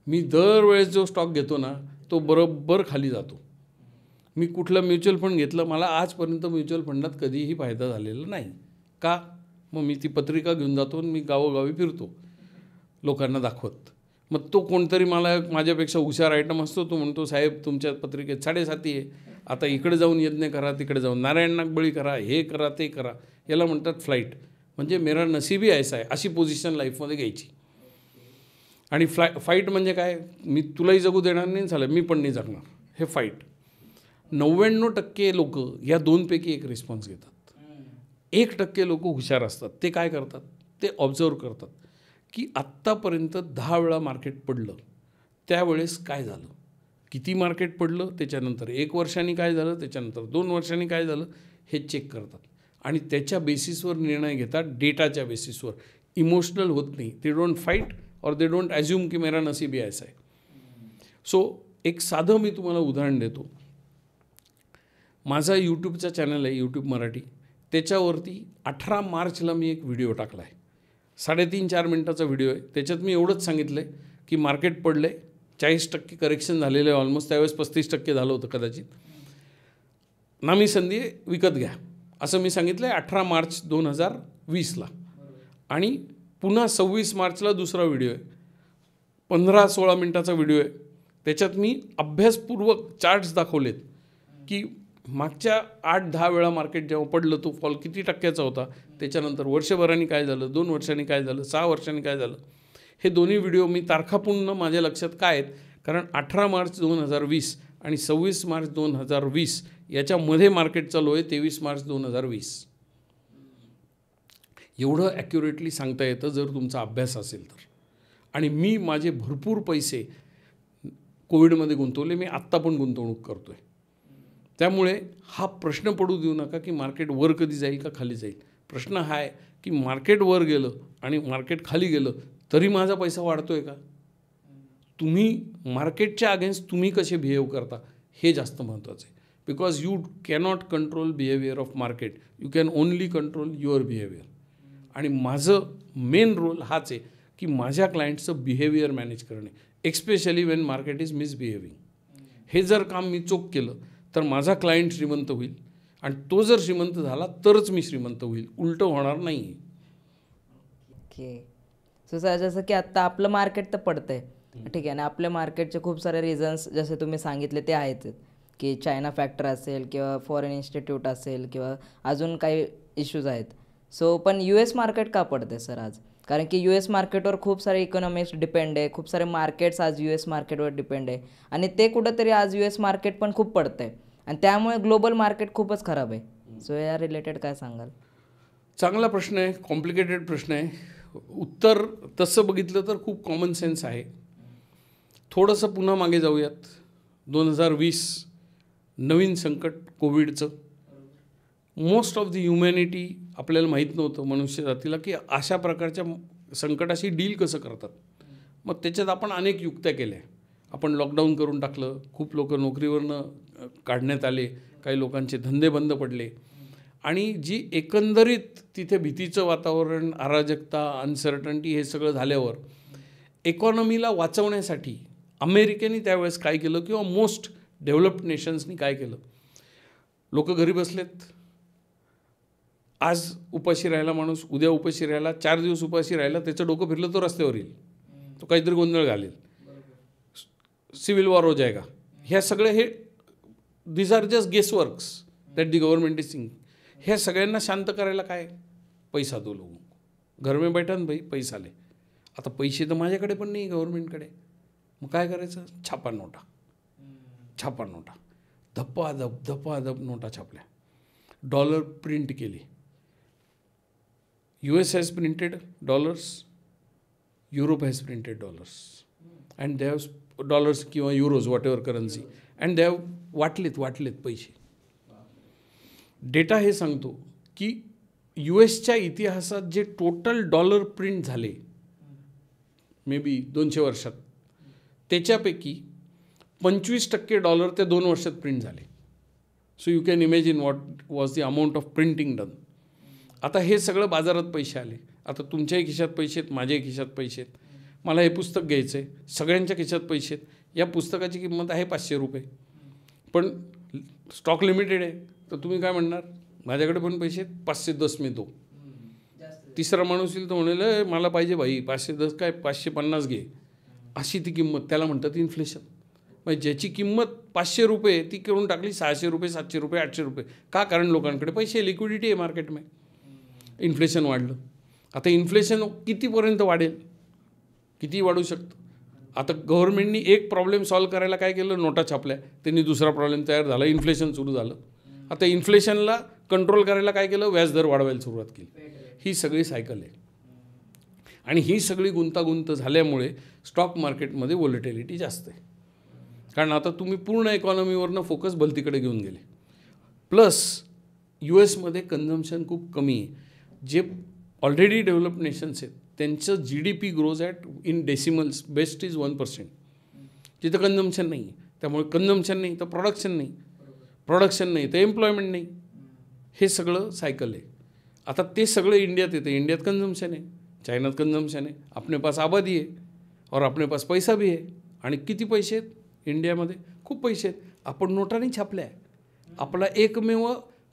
मी दरवेळेस जो स्टॉक घेतो ना तो बरोबर खाली जातो. मी कुठलं म्युच्युअल फंड घेतलं, मला आजपर्यंत म्युच्युअल फंडात कधीही फायदा झालेला नाही. का? मग मी ती पत्रिका घेऊन जातो आणि मी गावोगावी फिरतो लोकांना दाखवत. मग तो कोणतरी मला माझ्यापेक्षा हुशार आयटम असतो, तो म्हणतो साहेब तुमच्या पत्रिकेत 7.5 आहे, आता इकडे जाऊन यज्ञ करा, तिकडे जाऊन नारायण नागबळी करा, हे करा ते करा. याला म्हणतात फ्लाईट. म्हणजे मेरा नसीबी ऐसा आहे, अशी पोझिशन लाईफमध्ये घ्यायची. आणि फाईट म्हणजे काय, मी तुलाही जगू देणार नाही, झालं मी पण नाही जगणार, हे फाईट. 99% लोक या 2पैकी एक रिस्पॉन्स घेतात. 1% लोक हुशार असतात. ते काय करतात, ते ऑब्झर्व करतात की आत्तापर्यंत 10 वेळा मार्केट पडलं, त्यावेळेस काय झालं, किती मार्केट पडलं, त्याच्यानंतर 1 वर्षांनी काय झालं, त्याच्यानंतर 2 वर्षांनी काय झालं, हे चेक करतात आणि त्याच्या बेसिसवर निर्णय घेतात, डेटाच्या बेसिसवर. इमोशनल होत नाही. ते डोंट फाईट और दे डोंट ॲज्युम की मेरा नसीब ऐसा आहे. सो एक साधं मी तुम्हाला उदाहरण देतो. माझा यूट्यूबचा चॅनल आहे, यूट्यूब मराठी. त्याच्यावरती 18 मार्चला मी एक व्हिडिओ टाकला आहे. 3.5-4 मिनटाचा व्हिडिओ आहे. त्याच्यात मी एवढंच सांगितलं आहे की मार्केट पडलं आहे, 40% करेक्शन झालेलं आहे ऑलमोस्ट. त्यावेळेस 35% झालं होतं कदाचित. नामी संधी विकत घ्या असं मी सांगितलं आहे 18 मार्च 2020ला. आणि पुन्हा 26 मार्चला दुसरा व्हिडिओ आहे, 15-16 मिनटाचा व्हिडिओ आहे. त्याच्यात मी अभ्यासपूर्वक चार्ट्स दाखवलेत की मागच्या 8-10 वेळा मार्केट जेव्हा पडलं तो फॉल किती टक्क्याचा होता, त्याच्यानंतर वर्षभराने काय झालं, 2 वर्षांनी काय झालं, 6 वर्षांनी काय झालं. हे दोन्ही व्हिडिओ मी तारखापूर्ण माझ्या लक्षात काय आहेत, कारण 18 मार्च 2020 आणि 26 मार्च 2020 याच्यामध्ये मार्केट चालू आहे 23 मार्च 2020. एवढं ॲक्युरेटली सांगता येतं जर तुमचा अभ्यास असेल तर. आणि मी माझे भरपूर पैसे कोविडमध्ये गुंतवले, मी आत्ता पण गुंतवणूक करतो आहे. त्यामुळे हा प्रश्न पडू देऊ नका की मार्केट वर कधी जाईल का खाली जाईल. प्रश्न हा आहे की मार्केट वर गेलं आणि मार्केट खाली गेलं तरी माझा पैसा वाढतो आहे का. तुम्ही मार्केटच्या अगेन्स्ट तुम्ही कसे बिहेव करता हे जास्त महत्त्वाचं आहे. Because you cannot control behaviour of market, you can only control your behaviour. आणि माझं मेन रोल हाच आहे की माझ्या क्लायंटचं बिहेवियर मॅनेज करणे, एक्स्पेशली वेन मार्केट इज मिसबिहेविंग. हे जर काम मी चोख केलं तर माझा क्लायंट श्रीमंत होईल आणि तो जर श्रीमंत झाला तरच मी श्रीमंत होईल, उलटं होणार नाही. ओके. सो सर जसं की आत्ता आपलं मार्केट तर पडतं आहे, ठीक आहे ना. आपल्या मार्केटचे खूप सारे रिझन्स जसे तुम्ही सांगितले ते आहेच की चायना फॅक्टर असेल किंवा फॉरेन इन्स्टिट्यूट असेल किंवा अजून काही इश्यूज आहेत. सो पण US मार्केट का पडते सर आज? कारण की US मार्केटवर खूप सारे इकॉनॉमिक्स डिपेंड आहे, खूप सारे मार्केट्स आज US मार्केटवर डिपेंड आहे आणि ते कुठंतरी आज US मार्केट पण खूप पडतं आहे आणि त्यामुळे ग्लोबल मार्केट खूपच खराब आहे. सो या रिलेटेड काय सांगाल? चांगला प्रश्न आहे, कॉम्प्लिकेटेड प्रश्न आहे. उत्तर तसं बघितलं तर खूप कॉमन सेन्स आहे. थोडंसं पुन्हा मागे जाऊयात. 2020 नवीन संकट कोविडचं. मोस्ट ऑफ द ह्युमॅनिटी आपल्याला माहीत नव्हतं मनुष्य जातीला की अशा प्रकारच्या संकटाशी डील कसं करतात. मग त्याच्यात आपण अनेक युक्त्या केल्या. आपण लॉकडाऊन करून टाकलं, खूप लोक नोकरीवरनं काढण्यात आले, काही लोकांचे धंदे बंद पडले आणि जी एकंदरीत तिथे भीतीचं वातावरण, अराजकता, अनसर्टन्टी हे सगळं झाल्यावर इकॉनॉमीला वाचवण्यासाठी अमेरिकेने त्यावेळेस काय केलं किंवा मोस्ट डेव्हलप्ड नेशन्सनी काय केलं, लोक घरी बसलेत. आज उपाशी राहिला माणूस, उद्या उपाशी राहिला, 4 दिवस उपाशी राहिला, त्याचं डोकं फिरलं तो रस्त्यावर येईल. तो काहीतरी गोंधळ घालेल, सिव्हिल वॉर हो जाएगा. ह्या सगळे हे this are just guessworks that the government is saying. ह्या सगळ्यांना शांत करायला काय, पैसा दो लोगों को, घर में बैठा ना भाई पैसा ले. आता पैसे तर माझ्याकडे पण नाही, गव्हर्नमेंटकडे, मग काय करायचं, छापा नोटा, छापा नोटा, धप्पाधप नोटा छापल्या, डॉलर प्रिंट केली. US has printed dollars, Europe has printed dollars, and they have dollars किंवा euros whatever currency, and they have वाटलेत पैसे. डेटा हे सांगतो की USच्या इतिहासात जे टोटल डॉलर प्रिंट झाले मे बी 200 वर्षात, त्याच्यापैकी 25% डॉलर ते 2 वर्षात प्रिंट झाले. So you can imagine what was the amount of printing done. आता हे सगळं बाजारात पैसे आले. आता तुमच्याही खिशात पैसे आहेत, माझ्याही खिशात पैसे आहेत. मला हे पुस्तक घ्यायचं आहे, सगळ्यांच्या खिशात पैसे आहेत. या पुस्तकाची किंमत आहे 500 रुपये, पण स्टॉक लिमिटेड आहे. तर तुम्ही काय म्हणणार, माझ्याकडे पण पैसे आहेत, 510 मी दो. तिसरा माणूस येईल तो म्हणाल मला पाहिजे भाई 510 काय 550 घे, अशी ती किंमत. त्याला म्हणतात इन्फ्लेशन. म्हणजे ज्याची किंमत 500 रुपये ती करून टाकली 600 रुपये, 700 रुपये, 800 रुपये. का, कारण लोकांकडे पैसे, लिक्विडिटी आहे मार्केट में. इन्फ्लेशन वाढलं. आता इन्फ्लेशन कितीपर्यंत वाढेल, किती वाढू शकतं. आता गव्हर्नमेंटनी एक प्रॉब्लेम सॉल्व्ह करायला काय केलं, नोटा छापल्या, त्यांनी दुसरा प्रॉब्लेम तयार झाला, इन्फ्लेशन सुरू झालं. आता इन्फ्लेशनला कंट्रोल करायला काय केलं, व्याजदर वाढवायला सुरुवात केली. ही सगळी सायकल आहे. आणि ही सगळी गुंतागुंत झाल्यामुळे स्टॉक मार्केटमध्ये व्हॉलेटिलिटी जास्त आहे. कारण आता तुम्ही पूर्ण इकॉनॉमीवरनं फोकस भलतीकडे घेऊन गेले. प्लस US मध्ये कन्झम्पशन खूप कमी आहे. जे ऑलरेडी डेव्हलप नेशन्स आहेत त्यांचं GDP grows at in decimals, best is 1%. जिथं कन्झम्पशन नाही, त्यामुळे कन्झम्पशन नाही तर प्रोडक्शन नाही, प्रोडक्शन नाही तर एम्प्लॉयमेंट नाही. हे सगळं सायकल आहे. आता ते सगळं इंडियात येतं. इंडियात कन्झम्पशन आहे, चायनात कन्झम्पशन आहे, अपने पास आबादी आहे और अपने पास पैसा भी आहे. आणि किती पैसे आहेत इंडियामध्ये, खूप पैसे आहेत. आपण नोटांनी छापल्या आहे. आपला एकमेव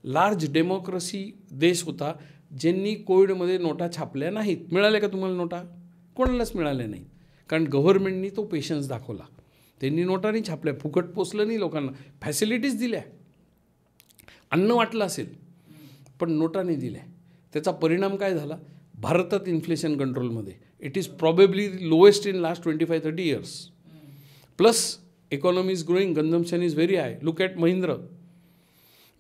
लार्ज डेमोक्रेसी देश होता ज्यांनी कोविडमध्ये नोटा छापल्या नाहीत. मिळाल्या का तुम्हाला नोटा? कोणालाच मिळाल्या नाहीत. कारण गव्हर्नमेंटनी तो पेशन्स दाखवला. त्यांनी नोटांनी छापल्या, फुकट पोचलं नाही लोकांना, फॅसिलिटीज दिल्या, अन्न वाटलं असेल पण नोटांनी दिल्या. त्याचा परिणाम काय झाला, भारतात इन्फ्लेशन कंट्रोलमध्ये it is probably lowest in last 25-30 years. Plus economy is growing, consumption is very high. Look at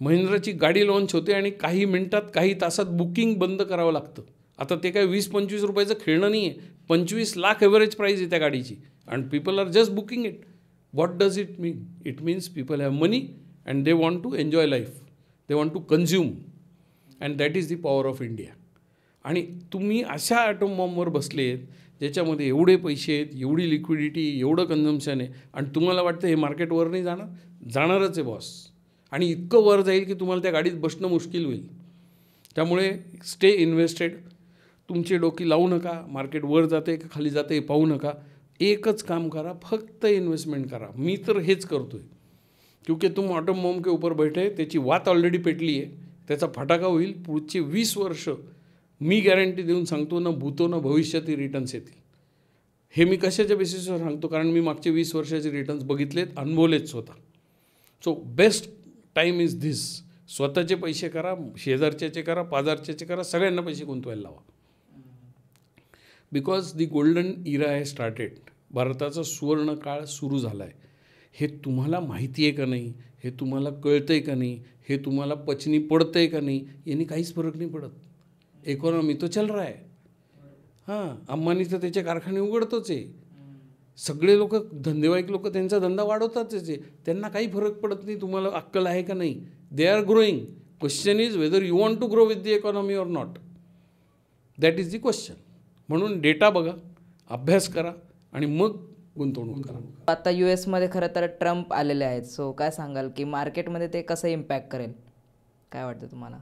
महिंद्राची गाडी लॉन्च होते आणि काही मिनटात, काही तासात बुकिंग बंद करावं लागतं. आता ते काय 20-25 रुपयाचं खेळणं नाही आहे, 25 लाख ॲव्हरेज प्राईज आहे त्या गाडीची. And people are just booking it. What does it mean? It means people have money and they want to enjoy life, they want to consume, and that is the power of India. आणि तुम्ही अशा item बॉम्बवर बसले आहेत ज्याच्यामध्ये एवढे पैसे आहेत, एवढी लिक्विडिटी, एवढं कन्झम्पशन आहे, आणि तुम्हाला वाटतं हे मार्केट वर नाही जाणार. जाणारच आहे बॉस. आणि इतकं वर जाईल की तुम्हाला त्या गाडीत बसणं मुश्किल होईल. त्यामुळे स्टे इन्व्हेस्टेड. तुमची डोकी लावू नका, मार्केट वर जाते का खाली जाते हे पाहू नका. एकच काम करा, फक्त इन्व्हेस्टमेंट करा. मी तर हेच करतो आहे. क्योंकि तुम ऑटम बॉम्ब के ऊपर बैठे, त्याची वात ऑलरेडी पेटली आहे, त्याचा फटाका होईल. पुढचे 20 वर्ष मी गॅरंटी देऊन सांगतो, ना भूतो ना भविष्यातील रिटर्न्स येतील. हे मी कशाच्या बेसिसवर सांगतो, कारण मी मागचे 20 वर्षाचे रिटर्न्स बघितलेत, अनुभवलेत स्वतः. So best time is this. स्वतःचे पैसे करा, शेजारच्याचे करा, पाजारच्याचे करा, सगळ्यांना पैसे गुंतवायला लावा. Because the golden era has started. भारताचा सुवर्ण काळ सुरू झाला आहे. हे तुम्हाला माहिती आहे का नाही, हे तुम्हाला कळतं आहे का नाही, हे तुम्हाला पचनी पडतं आहे का नाही, यांनी काहीच फरक नाही पडत. इकॉनॉमी तो चल रहा है. हां, अंबानी तर त्याचे कारखाने उघडतोच आहे. सगळे लोक, धंदेवाईक लोक त्यांचा धंदा वाढवताच आहे. त्यांना काही फरक पडत नाही तुम्हाला अक्कल आहे का नाही. They are growing. Question is whether you want to grow with the economy or not. That is the question. म्हणून डेटा बघा, अभ्यास करा आणि मग गुंतवणूक करा. आता US मध्ये खरं तर ट्रम्प आलेले आहेत. सो काय सांगाल की मार्केटमध्ये ते कसं इम्पॅक्ट करेल, काय वाटतं तुम्हाला?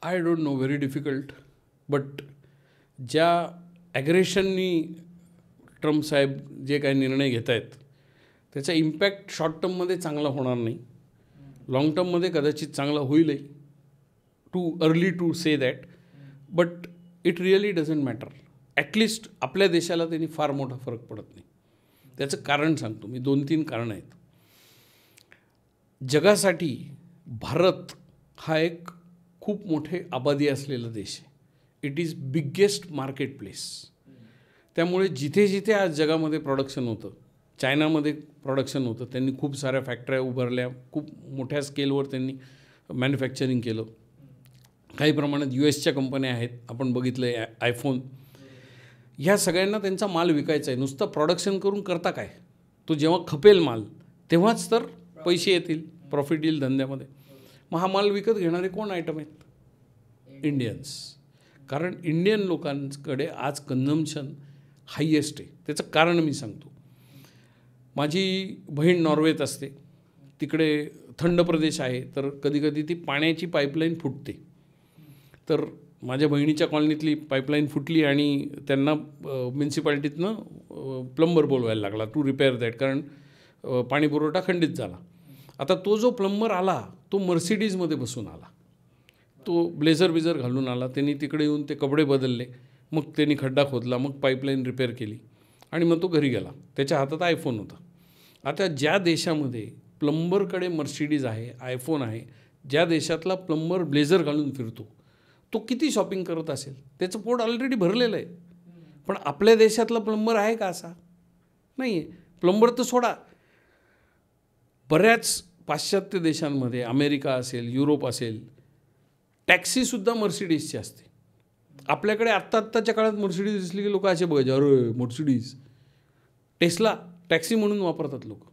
I don't know, very difficult. But ज्या ॲग्रेशननी ट्रम्प साहेब जे काही निर्णय घेत आहेत त्याचा इम्पॅक्ट शॉर्ट टर्ममध्ये चांगला होणार नाही. लाँग टर्ममध्ये कदाचित चांगला होईलही. Too early to say that, but it really doesn't matter. At least आपल्या देशाला त्यांनी फार मोठा फरक पडत नाही. त्याचं कारण सांगतो मी, 2-3 कारणं आहेत. जगासाठी भारत हा एक खूप मोठे आबादी असलेला देश आहे. It is biggest market place. त्यामुळे जिथे जिथे आज जगामध्ये प्रोडक्शन होतं, चायनामध्ये प्रोडक्शन होतं, त्यांनी खूप साऱ्या फॅक्टऱ्या उभारल्या, खूप मोठ्या स्केलवर त्यांनी मॅन्युफॅक्चरिंग केलं. काही प्रमाणात US च्या कंपन्या आहेत, आपण बघितलं आहे आयफोन. ह्या सगळ्यांना त्यांचा माल विकायचा आहे. नुसतं प्रोडक्शन करून करता काय? तो जेव्हा खपेल माल तेव्हाच तर पैसे येतील, प्रॉफिट येईल धंद्यामध्ये. मग हा माल विकत घेणारे कोण आयटम आहेत? इंडियन्स. कारण इंडियन लोकांकडे आज कन्झम्पशन हायेस्ट आहे. त्याचं कारण मी सांगतो. माझी बहीण नॉर्वेत असते, तिकडे थंड प्रदेश आहे, तर कधीकधी ती पाण्याची पाईपलाईन फुटते. तर माझ्या बहिणीच्या कॉलनीतली पाईपलाईन फुटली आणि त्यांना म्युन्सिपाल्टीतनं प्लंबर बोलवायला लागला टू रिपेअर दॅट, कारण पाणी पुरवठा खंडित झाला. आता तो जो प्लंबर आला तो मर्सिडीजमध्ये बसून आला, तो ब्लेझर बिझर घालून आला. त्यांनी तिकडे येऊन ते कपडे बदलले, मग त्यांनी खड्डा खोदला, मग पाईपलाईन रिपेअर केली आणि मग तो घरी गेला. त्याच्या हातात आयफोन होता. आता ज्या देशामध्ये प्लंबरकडे मर्सिडीज आहे, आयफोन आहे, ज्या देशातला प्लंबर ब्लेझर घालून फिरतो, तो किती शॉपिंग करत असेल? त्याचं पोट ऑलरेडी भरलेलं आहे. पण आपल्या देशातला प्लंबर आहे का असा? नाही आहे. प्लंबर तर सोडा, बऱ्याच पाश्चात्य देशांमध्ये, अमेरिका असेल, युरोप असेल, टॅक्सीसुद्धा मर्सिडीजची असते. आपल्याकडे आत्ताच्या काळात मर्सिडीज दिसली की लोक असे बघायचे, अरे मर्सिडीज. टेस्ला टॅक्सी म्हणून वापरतात लोक.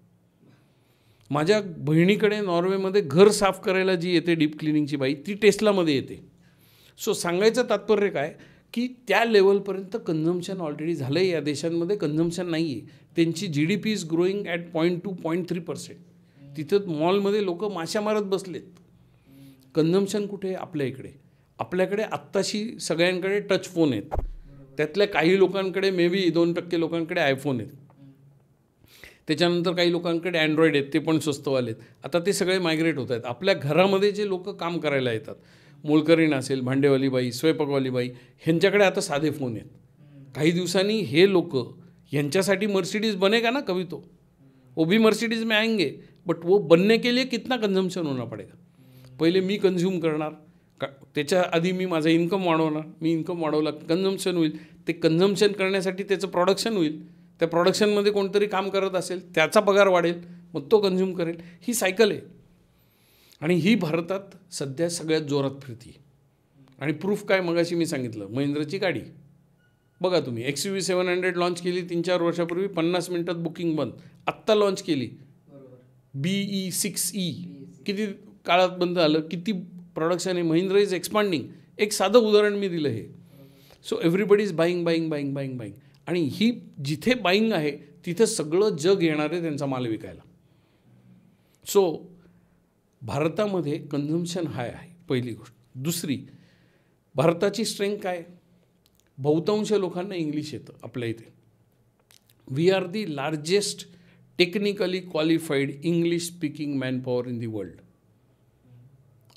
माझ्या बहिणीकडे नॉर्वेमध्ये घर साफ करायला जी येते डीप क्लिनिंगची बाई, ती टेस्लामध्ये येते. सो सांगायचं तात्पर्य काय की त्या लेवलपर्यंत कन्झम्पशन ऑलरेडी झालं आहे. या देशांमध्ये कन्झम्पशन नाही आहे. त्यांची GDP इज ग्रोईंग ॲट 0.2-0.3%. तिथं मॉलमध्ये लोक माश्या मारत बसलेत. कन्झम्पशन कुठे आहे? आपल्या इकडे. आपल्याकडे आत्ताशी सगळ्यांकडे टच फोन आहेत. त्यातल्या काही लोकांकडे मे बी 2% लोकांकडे आयफोन आहेत. त्याच्यानंतर काही लोकांकडे अँड्रॉईड आहेत, ते पण स्वस्तवाले आहेत. आता ते सगळे मायग्रेट होत आहेत. आपल्या घरामध्ये जे लोक काम करायला येतात, मोलकरीण असेल, भांडेवाली बाई, स्वयंपाकवाली बाई, ह्यांच्याकडे आता साधे फोन आहेत. काही दिवसांनी हे लोक, ह्यांच्यासाठी मर्सिडीज बनेगा ना कभी तो, वो भी मर्सिडीज में आएंगे, बट वो बनने के लिए कितना कंजम्पशन होना पडेगा. पहिले मी कंझ्युम करणार, त्याच्या आधी मी माझं इन्कम वाढवणार. मी इन्कम वाढवला, कंझम्पशन होईल. ते कंझम्पशन करण्यासाठी त्याचं प्रोडक्शन होईल. त्या प्रोडक्शनमध्ये कोणतरी काम करत असेल, त्याचा पगार वाढेल, मग तो कंझ्युम करेल. ही सायकल आहे आणि ही भारतात सध्या सगळ्यात जोरात फिरती. आणि प्रूफ काय? मगाशी मी सांगितलं, महिंद्राची गाडी बघा तुम्ही. XUV 700 लॉन्च केली 3-4 वर्षापूर्वी, 50 मिनिटात बुकिंग बंद. आत्ता लॉन्च केली BE6E, किती काळात बंद झालं, किती प्रोडक्शन आहे. Mahindra is expanding. एक साधं उदाहरण मी दिलं हे. So everybody is buying buying buying buying buying. आणि ही जिथे बाईंग आहे तिथं सगळं जग येणार आहे त्यांचा माल विकायला. सो भारतामध्ये कन्झम्पशन हाय आहे, पहिली गोष्ट. दुसरी, भारताची स्ट्रेंथ काय? बहुतांश लोकांना इंग्लिश येतं आपल्या इथे. We are the largest technically qualified English speaking manpower in the world.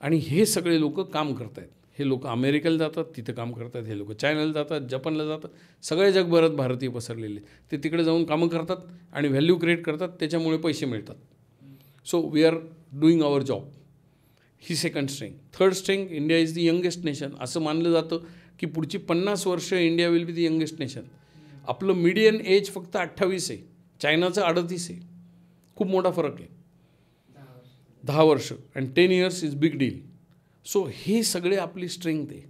आणि हे सगळे लोक काम करत आहेत. हे लोक अमेरिकेला जातात, तिथं काम करतात. हे लोक चायनाला जातात, जपानला जातात. सगळ्या जगभरात भारतीय पसरलेले. ते तिकडे जाऊन कामं करतात आणि व्हॅल्यू क्रिएट करतात, त्याच्यामुळे पैसे मिळतात. So we are doing our job. ही second strength. Third strength, India is the youngest nation. असं मानलं जातं की पुढची 50 वर्ष India will be the youngest nation. आपलं मीडियन एज फक्त 28 आहे, चायनाचं 38 आहे. खूप मोठा फरक आहे. 10 वर्ष and 10 years is big deal. So हे सगळे आपली स्ट्रेंथ आहे.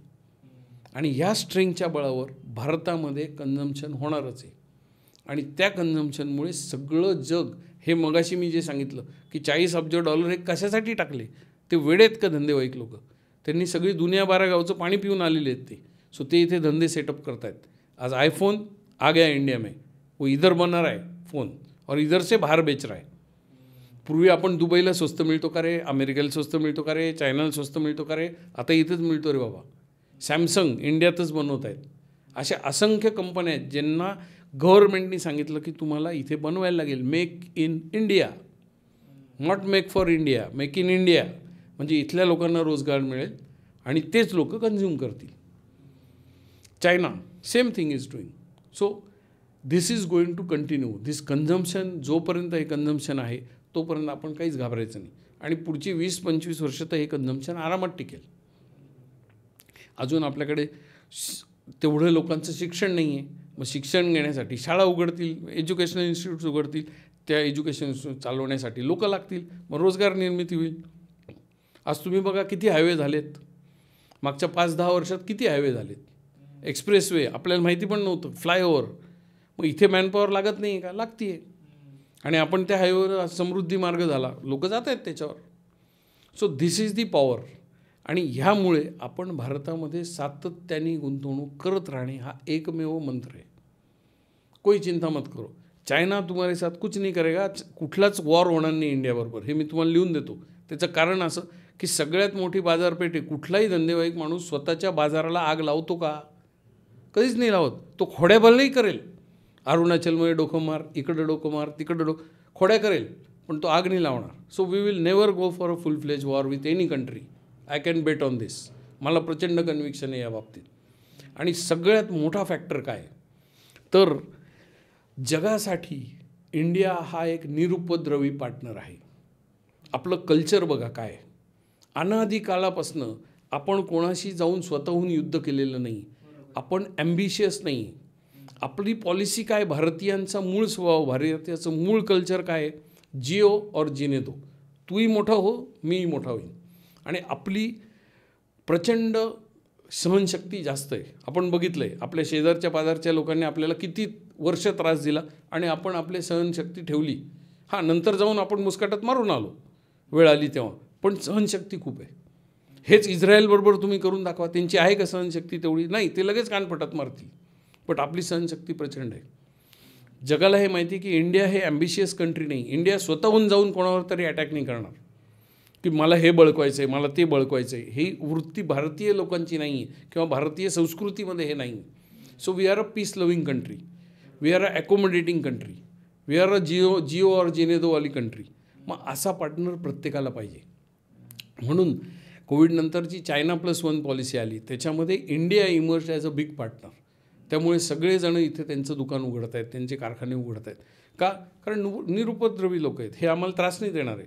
आणि ह्या स्ट्रेंथच्या बळावर भारतामध्ये कन्झम्पशन होणारच आहे. आणि त्या कन्झम्पशनमुळे सगळं जग, हे मगाशी मी जे सांगितलं की $40 अब्ज हे कशासाठी टाकले, ते वेळेत का धंदेवाईक लोक, त्यांनी सगळी दुनिया 12 गावचं पाणी पिऊन आलेले आहेत ते. सो ते इथे धंदे सेटअप करतायत. आज आयफोन आ गया इंडिया में, वो इधर बना रहा है फ़ोन और इधर से बाहर बेच रहा है. पूर्वी आपण दुबईला स्वस्त मिळतो का रे, अमेरिकेला स्वस्त मिळतो का रे, चायनाला स्वस्त मिळतो का रे, आता इथंच मिळतो रे बाबा. सॅमसंग इंडियातच बनवत आहेत. अशा असंख्य कंपन्या आहेत ज्यांना गव्हर्नमेंटनी सांगितलं की तुम्हाला इथे बनवायला लागेल. Make in India, not make for India, make in India. म्हणजे इथल्या लोकांना रोजगार मिळेल आणि तेच लोक कन्झ्युम करतील. China same thing is doing. So this is going to continue. This consumption, जोपर्यंत हे कन्झम्शन आहे तोपर्यंत आपण काहीच घाबरायचं नाही. आणि पुढची 20-25 वर्ष तर हे कन्झम्शन आरामात टिकेल. अजून आपल्याकडे तेवढं लोकांचं शिक्षण नाही आहे. मग शिक्षण घेण्यासाठी शाळा उघडतील, एज्युकेशनल इन्स्टिट्यूट्स उघडतील, त्या एज्युकेशन इन्स्टिट्यूट चालवण्यासाठी लोकं लागतील, मग रोजगार निर्मिती होईल. आज तुम्ही बघा किती हायवे झालेत. मागच्या 5-10 वर्षात किती हायवे झालेत. एक्सप्रेसवे आपल्याला माहिती पण नव्हतं, फ्लायओव्हर. मग इथे मॅनपॉवर लागत नाही आहे का? लागते आहे. आणि आपण त्या हायवेवर समृद्धी मार्ग झाला, लोक जात आहेत त्याच्यावर. So this is the power. आणि ह्यामुळे आपण भारतामध्ये सातत्याने गुंतवणूक करत राहणे हा एकमेव मंत्र आहे. कोई चिंता मत करो, चायना तुम्हारे साथ कुछ नहीं करेगा. कुठलाच वॉर होणार नाही इंडियाबरोबर, हे मी तुम्हाला लिहून देतो. त्याचं कारण असं की सगळ्यात मोठी बाजारपेठ आहे. कुठलाही धंदेवाईक माणूस स्वतःच्या बाजाराला आग लावतो का? कधीच नाही लावत. तो खोड्याबलही करेल. अरुणाचलमध्ये डोकं मार, इकडं डोकं मार, तिकडं खोड्या करेल, पण तो आग नाही लावणार. So we will never go for a full fledge war with any country. I can bet on this. मला प्रचंड कन्व्हिक्शन आहे या बाबतीत. आणि सगळ्यात मोठा फॅक्टर काय तर जगासाठी इंडिया हा एक निरुपद्रवी पार्टनर आहे. आपलं कल्चर बघा काय. अनादी काळापासनं आपण कोणाशी जाऊन स्वतःहून युद्ध केलेलं नाही. आपण ॲम्बिशियस नाही. आपली पॉलिसी काय, भारतीयांचा मूळ स्वभाव, भारतीयाचं मूळ कल्चर काय आहे, जिओ और जीने दो. तूही मोठा हो, मीही मोठा होईन. आणि आपली प्रचंड सहनशक्ती जास्त आहे. आपण बघितलं आहे आपल्या शेजारच्या पाजारच्या लोकांनी आपल्याला किती वर्ष त्रास दिला आणि आपण आपली सहनशक्ती ठेवली. हां, नंतर जाऊन आपण मुस्काटात मारून आलो वेळ आली तेव्हा, पण सहनशक्ती खूप आहे. हेच इस्रायलबरोबर तुम्ही करून दाखवा. त्यांची आहे का सहनशक्ती तेवढी? नाही, ते लगेच कानपटात मारतील. बट आपली सहनशक्ती प्रचंड आहे. जगाला हे माहिती आहे की इंडिया हे ॲम्बिशियस कंट्री नाही. इंडिया स्वतःहून जाऊन कोणावर तरी अटॅक नाही करणार की मला हे बळकवायचं आहे, मला ते बळकवायचं आहे. ही वृत्ती भारतीय लोकांची नाही आहे किंवा भारतीय संस्कृतीमध्ये हे नाही. So we are a peace loving country. We are a accommodating country. We are a जिओ और जिनेदोवाली कंट्री. मग असा पार्टनर प्रत्येकाला पाहिजे. म्हणून कोविडनंतरची China+1 पॉलिसी आली, त्याच्यामध्ये India emerge as a big partner. त्यामुळे सगळेजण इथे त्यांचं दुकान उघडत आहेत, त्यांचे कारखाने उघडत आहेत. का? कारण निरुपद्रवी लोक आहेत. हे आम्हाला त्रास नाही देणार आहे.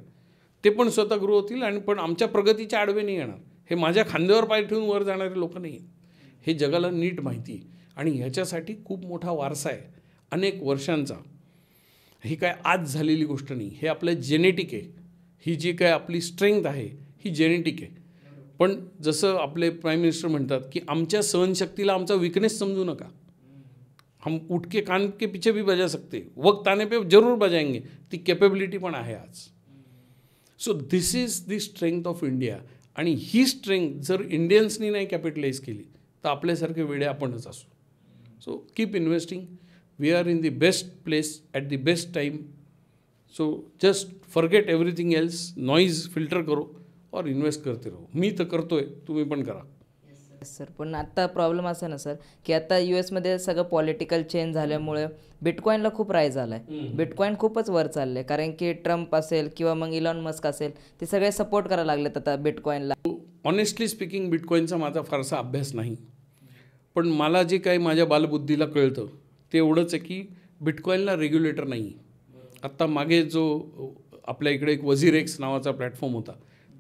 ते पण स्वतः ग्रो होतील आणि पण आमच्या प्रगतीच्या आडवे नाही येणार. हे माझ्या खांद्यावर पाय ठेवून वर जाणारे लोक नाही आहेत. हे जगाला नीट माहिती आहे. आणि ह्याच्यासाठी खूप मोठा वारसा आहे अनेक वर्षांचा. ही काय आज झालेली गोष्ट नाही. हे आपलं जेनेटिक आहे. ही जी काय आपली स्ट्रेंथ आहे ही जेनेटिक आहे. पण जसं आपले प्राईम मिनिस्टर म्हणतात की आमच्या सहनशक्तीला आमचा विकनेस समजू नका. हम उठ के कान के पीछे भी बजा सकते, वक्त आने पे जरूर बजाएंगे. ती कॅपेबिलिटी पण आहे आज. So this is the strength of India. आणि ही स्ट्रेंथ जर इंडियन्सनी नाही कॅपिटलाइज केली तर आपल्यासारखे वेडे आपणच असू. So keep investing. We are in the best place at the best time. So just forget everything else. Noise filter करो और इन्वेस्ट करते रहो. मी तर करतोय, तुम्ही पण करा. सर, पण आता प्रॉब्लेम असा ना सर की आता US सगळं पॉलिटिकल चेंज झाल्यामुळे बिटकॉईनला खूप राईज झाला आहे. बिटकॉईन खूपच वर चाललं आहे कारण की ट्रम्प असेल किंवा मग इलॉन मस्क असेल, ते सगळे सपोर्ट करायला लागलेत आता बिटकॉईनला. ऑनेस्टली स्पीकिंग बिटकॉईनचा माझा फारसा अभ्यास नाही, पण मला जे काही माझ्या बालबुद्धीला कळतं ते एवढंच आहे की बिटकॉईनला रेग्युलेटर नाही. आत्ता मागे जो आपल्या इकडे एक वजीर एक्स नावाचा प्लॅटफॉर्म होता,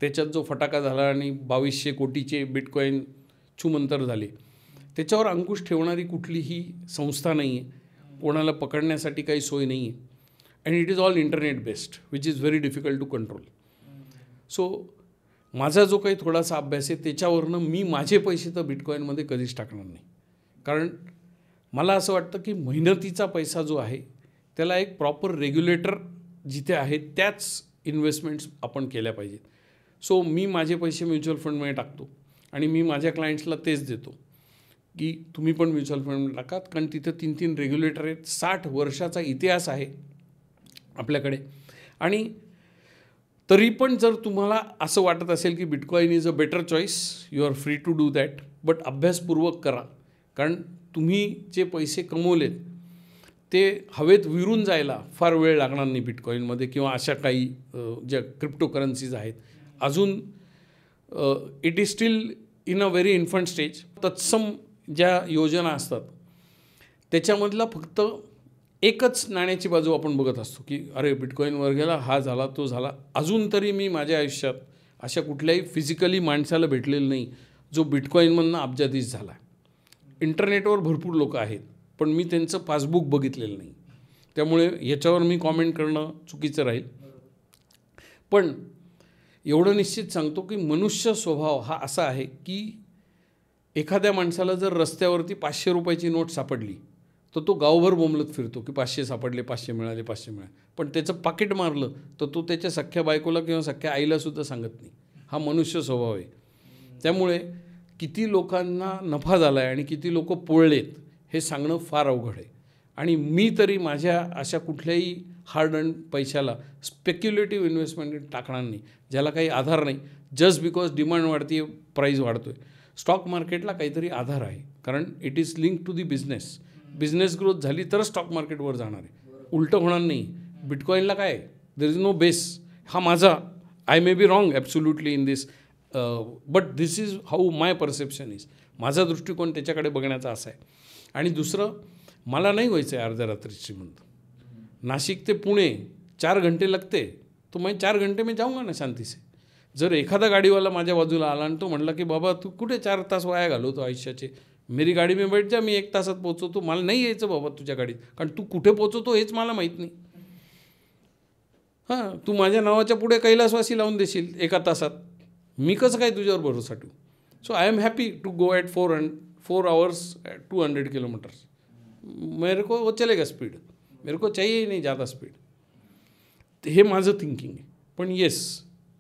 त्याच्यात जो फटाका झाला आणि 2200 कोटीचे बिटकॉईन छूमंतर झाले, त्याच्यावर अंकुश ठेवणारी कुठलीही संस्था नाही आहे. कोणाला पकडण्यासाठी काही सोय नाही आहे. And it is all internet based which is very difficult to control. So माझा जो काही थोडासा अभ्यास आहे त्याच्यावरनं मी माझे पैसे तर बिटकॉईनमध्ये कधीच टाकणार नाही. कारण मला असं वाटतं की मेहनतीचा पैसा जो आहे त्याला एक प्रॉपर रेग्युलेटर जिथे आहे त्याच इन्व्हेस्टमेंट्स आपण केल्या पाहिजेत. सो मी माझे पैसे म्युच्युअल फंडमध्ये टाकतो आणि मी माझ्या क्लायंट्सला तेच देतो की तुम्ही पण म्युच्युअल फंड टाकात. कारण तिथं 3 रेग्युलेटर आहेत. 60 वर्षाचा इतिहास आहे आपल्याकडे. आणि तरी पण जर तुम्हाला असं वाटत असेल की bitcoin is a better choice, you are free to do that. But अभ्यासपूर्वक करा. कारण तुम्ही जे पैसे कमवलेत ते हवेत विरून जायला फार वेळ लागणार नाही बिटकॉईनमध्ये किंवा अशा काही ज्या क्रिप्टोकरन्सीज आहेत. अजून it is steel in a very infant stage. तत्सम ज्या योजना असतात त्याच्यामधला फक्त एकच नाण्याची बाजू आपण बघत असतो की अरे बिटकॉईनवर गेला, हा झाला, तो झाला. अजून तरी मी माझ्या आयुष्यात अशा कुठल्याही फिजिकली माणसाला भेटलेलं नाही जो बिटकॉईनमधनं अब्जाधीश झाला. इंटरनेटवर भरपूर लोक आहेत, पण मी त्यांचं पासबुक बघितलेलं नाही, त्यामुळे याच्यावर मी कॉमेंट करणं चुकीचं राहील. पण एवढं निश्चित सांगतो की मनुष्य स्वभाव हा असा आहे की एखाद्या माणसाला जर रस्त्यावरती 500 रुपयाची नोट सापडली तर तो गावभर बोंबलत फिरतो की 500 सापडले, 500 मिळाले, 500 मिळाले. पण त्याचं पाकिट मारलं तर तो त्याच्या सख्ख्या बायकोला किंवा सख्ख्या आईलासुद्धा सांगत नाही. हा मनुष्य स्वभाव आहे. त्यामुळे किती लोकांना नफा झाला आहे आणि किती लोक पोळलेत हे सांगणं फार अवघड आहे. आणि मी तरी माझ्या अशा कुठल्याही हार्ड अर्न पैशाला स्पेक्युलेटिव्ह इन्व्हेस्टमेंट टाकणार नाही ज्याला काही आधार नाही. जस्ट बिकॉज डिमांड वाढते, प्राईज वाढतो आहे. स्टॉक मार्केटला काहीतरी आधार आहे, कारण it is link to the business. Business growth झाली तरच स्टॉक मार्केटवर जाणार आहे, उलटं होणार नाही. बिटकॉईनला काय, देर इज नो बेस. हा माझा, I may be wrong absolutely in this, but this is how my perception is. माझा दृष्टिकोन त्याच्याकडे बघण्याचा असा आहे. आणि दुसरं, मला नाही व्हायचं आहे अर्ध्या रात्री श्रीमंत. नाशिक ते पुणे 4 घंटे लगते, तो मैं 4 घंटे में जाऊंगा ना शांती से. जर एखादा गाडीवाला माझ्या बाजूला आला आणि तो म्हटला की बाबा तू कुठे 4 तास वाया घालवतो आयुष्याचे, मेरी गाडी में बैठ जा, मी 1 तासात पोहोचवतो. मला नाही यायचं बाबा तुझ्या गाडीत, कारण तू कुठे पोहोचवतो हेच मला माहीत नाही. हां, तू माझ्या नावाच्या पुढे कैलासवासी लावून देशील 1 तासात, मी कसं काय तुझ्यावर भरोसा ठेवू. So I am happy to go at 4 hours 200 kilometers. मेरे को वो चलेगा स्पीड, मेरे को चाहिए ही नहीं ज़्यादा स्पीड. हे माझं थिंकिंग आहे. पण yes,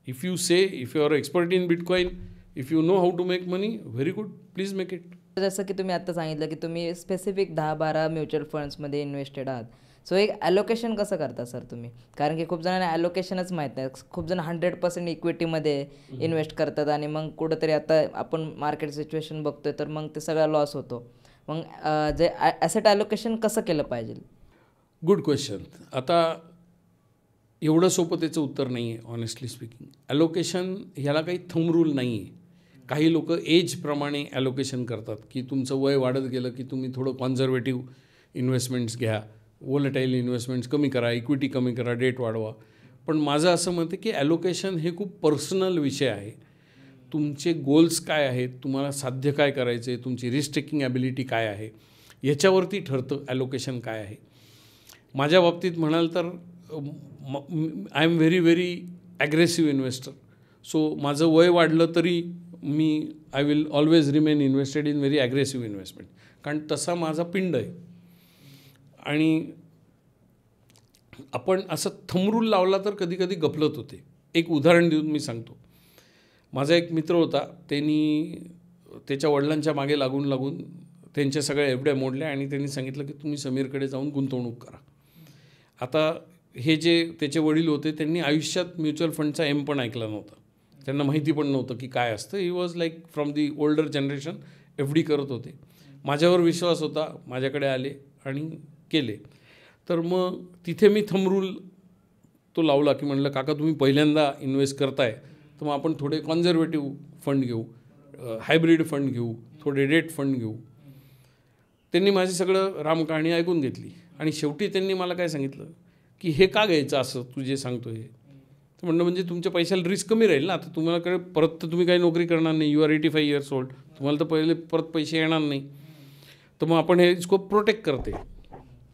if you say, if you are expert in bitcoin, if you know how to make money, very good, please make it. जसं की तुम्ही आता सांगितलं की तुम्ही स्पेसिफिक 10-12 म्युच्युअल फंड्समध्ये इन्व्हेस्टेड आहात. सो एक ॲलोकेशन कसं करता सर तुम्ही? कारण की खूप जणांना ॲलोकेशनच माहीत नाही. खूप जण 100% इक्विटीमध्ये इन्व्हेस्ट करतात आणि मग कुठंतरी आता आपण मार्केट सिच्युएशन बघतोय तर मग ते सगळा लॉस होतो. मग जे ॲसेट ॲलोकेशन कसं केलं पाहिजे? Good question. आता एवढं सोपं त्याचं उत्तर नाही आहे ऑनेस्टली स्पीकिंग. ॲलोकेशन ह्याला काही थंब रूल नाही आहे. काही लोक एजप्रमाणे ॲलोकेशन करतात की तुमचं वय वाढत गेलं की तुम्ही थोडं कॉन्झर्वेटिव्ह इन्व्हेस्टमेंट्स घ्या, वोलेटाईल इन्व्हेस्टमेंट्स कमी करा, इक्विटी कमी करा, डेट वाढवा. पण माझं असं मत आहे की ॲलोकेशन हे खूप पर्सनल विषय आहे. तुमचे गोल्स काय आहेत, तुम्हाला साध्य काय करायचं आहे, तुमची रिस्क टेकिंग ॲबिलिटी काय आहे, याच्यावरती ठरतं ॲलोकेशन काय आहे. माझ्या बाबतीत म्हणाल तर I am very aggressive investor. So माझं वय वाढलं तरी I will always remain invested in very aggressive investment, कारण तसा माझा पिंड आहे. आणि आपण असं थंबरूल लावला तर कधी कधी गफलत होते. एक उदाहरण देऊन मी सांगतो. माझा एक मित्र होता, त्यांनी त्याच्या वडिलांच्या मागे लागून त्यांच्या सगळ्या एवढ्या मोडल्या आणि त्यांनी सांगितलं की तुम्ही समीरकडे जाऊन गुंतवणूक करा. आता हे जे त्याचे वडील होते त्यांनी आयुष्यात म्युच्युअल फंडचा एम पण ऐकला नव्हता, त्यांना माहिती पण नव्हतं की काय असतं. He was like from the older generation, F D करत होते. माझ्यावर विश्वास होता, माझ्याकडे आले आणि केले. तर मग तिथे मी थंब रूल तो लावला की म्हणलं काका तुम्ही पहिल्यांदा इन्व्हेस्ट करताय तर मग आपण थोडे कॉन्झर्वेटिव्ह फंड घेऊ, हायब्रिड फंड घेऊ, थोडे डेट फंड घेऊ. त्यांनी माझी सगळं रामकहाणी ऐकून घेतली आणि शेवटी त्यांनी मला काय सांगितलं की हे का घ्यायचं असं तू जे सांगतो हे. तर म्हणलं म्हणजे तुमच्या पैशाला रिस्क कमी राहील ना. आता तुम्हाला परत तर तुम्ही काही नोकरी करणार नाही, यू आर 85 years old, तुम्हाला तर पहिले परत पैसे येणार नाही, तर मग आपण हे इसको प्रोटेक्ट करते.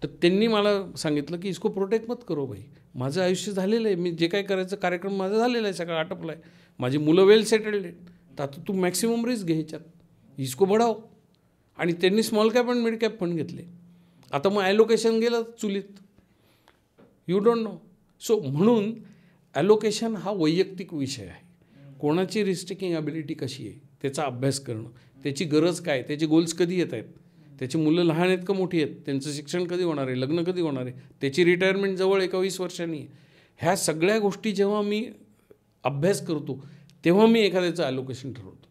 तर त्यांनी मला सांगितलं की इसको प्रोटेक्ट मत करो भाई, माझं आयुष्य झालेलं आहे, मी जे काय करायचं कार्यक्रम माझा झालेला आहे, सगळं आटपलं आहे, माझी मुलं वेल सेटल्ड आहेत, तर आता तू मॅक्सिमम रिस्क घे ह्याच्यात, इसको बढाव. आणि त्यांनी स्मॉल कॅप आणि मिड कॅप फंड घेतले. आता मग ॲलोकेशन गेलं चुलीत, यू डोंट नो. सो म्हणून ॲलोकेशन हा वैयक्तिक विषय आहे. कोणाची रिस्क टेकिंग ॲबिलिटी कशी आहे त्याचा अभ्यास करणं, त्याची गरज काय, त्याचे गोल्स कधी येत आहेत, त्याची मुलं लहान आहेत का मोठी आहेत, त्यांचं शिक्षण कधी होणार आहे, लग्न कधी होणार आहे, त्याची रिटायरमेंट जवळ 20 वर्षांनी आहे. ह्या सगळ्या गोष्टी जेव्हा मी अभ्यास करतो तेव्हा मी एखाद्याचं ॲलोकेशन ठरवतो.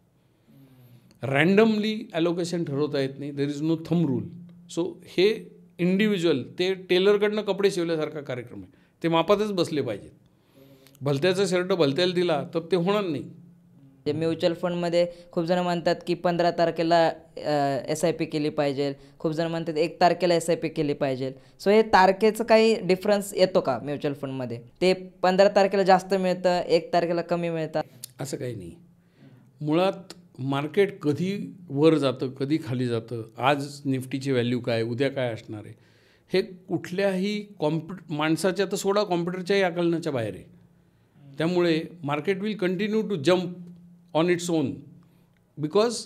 रँडमली ॲलोकेशन ठरवता येत नाही, there is no thumb rule. So हे इंडिव्हिज्युअल, ते टेलरकडनं कपडे शिवल्यासारखा कार्यक्रम आहे, ते मापातच बसले पाहिजेत. भलत्याचा शर्ट भलत्याला दिला तर ते होणार नाही. ते म्युच्युअल फंडमध्ये खूप जण म्हणतात की 15 तारखेला SIP केली पाहिजे, खूप जण म्हणतात 1 तारखेला SIP केली पाहिजे. सो हे तारखेचं काही डिफरन्स येतो का म्युच्युअल फंडमध्ये? ते 15 तारखेला जास्त मिळतं, 1 तारखेला कमी मिळतं? असं काही नाही. मुळात मार्केट कधी वर जातं, कधी खाली जातं, आज निफ्टीची व्हॅल्यू काय, उद्या काय असणार आहे, हे कुठल्याही माणसाच्या तर सोडा कॉम्प्युटरच्याही आकलनाच्या बाहेर आहे. त्यामुळे market will continue to jump on its own, because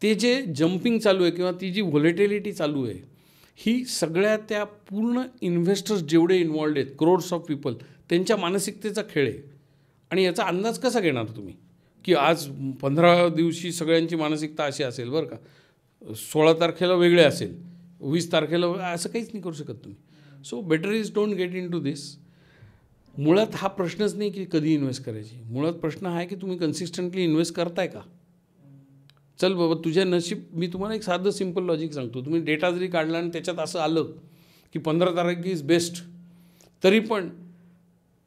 ते जे जम्पिंग चालू आहे किंवा ती जी व्हॉलेटिलिटी चालू आहे ही सगळ्या त्या पूर्ण इन्व्हेस्टर्स जेवढे इन्वॉल्ड आहेत, क्रोड्स ऑफ पीपल, त्यांच्या मानसिकतेचा खेळ आहे. आणि याचा अंदाज कसा घेणार तुम्ही की आज 15 दिवशी सगळ्यांची मानसिकता अशी असेल बरं का, 16 तारखेला वेगळे असेल, 20 तारखेला असं काहीच नाही करू शकत तुम्ही. So better is don't get into this. मुळात हा प्रश्नच नाही की कधी इन्व्हेस्ट करायची, मुळात प्रश्न हा आहे की तुम्ही कन्सिस्टंटली इन्व्हेस्ट करताय का. चल बाबा तुझ्या नशीब, मी तुम्हाला एक साधं सिम्पल लॉजिक सांगतो. तुम्ही डेटा जरी काढला आणि त्याच्यात असं आलं की 15 तारीख इज बेस्ट, तरी पण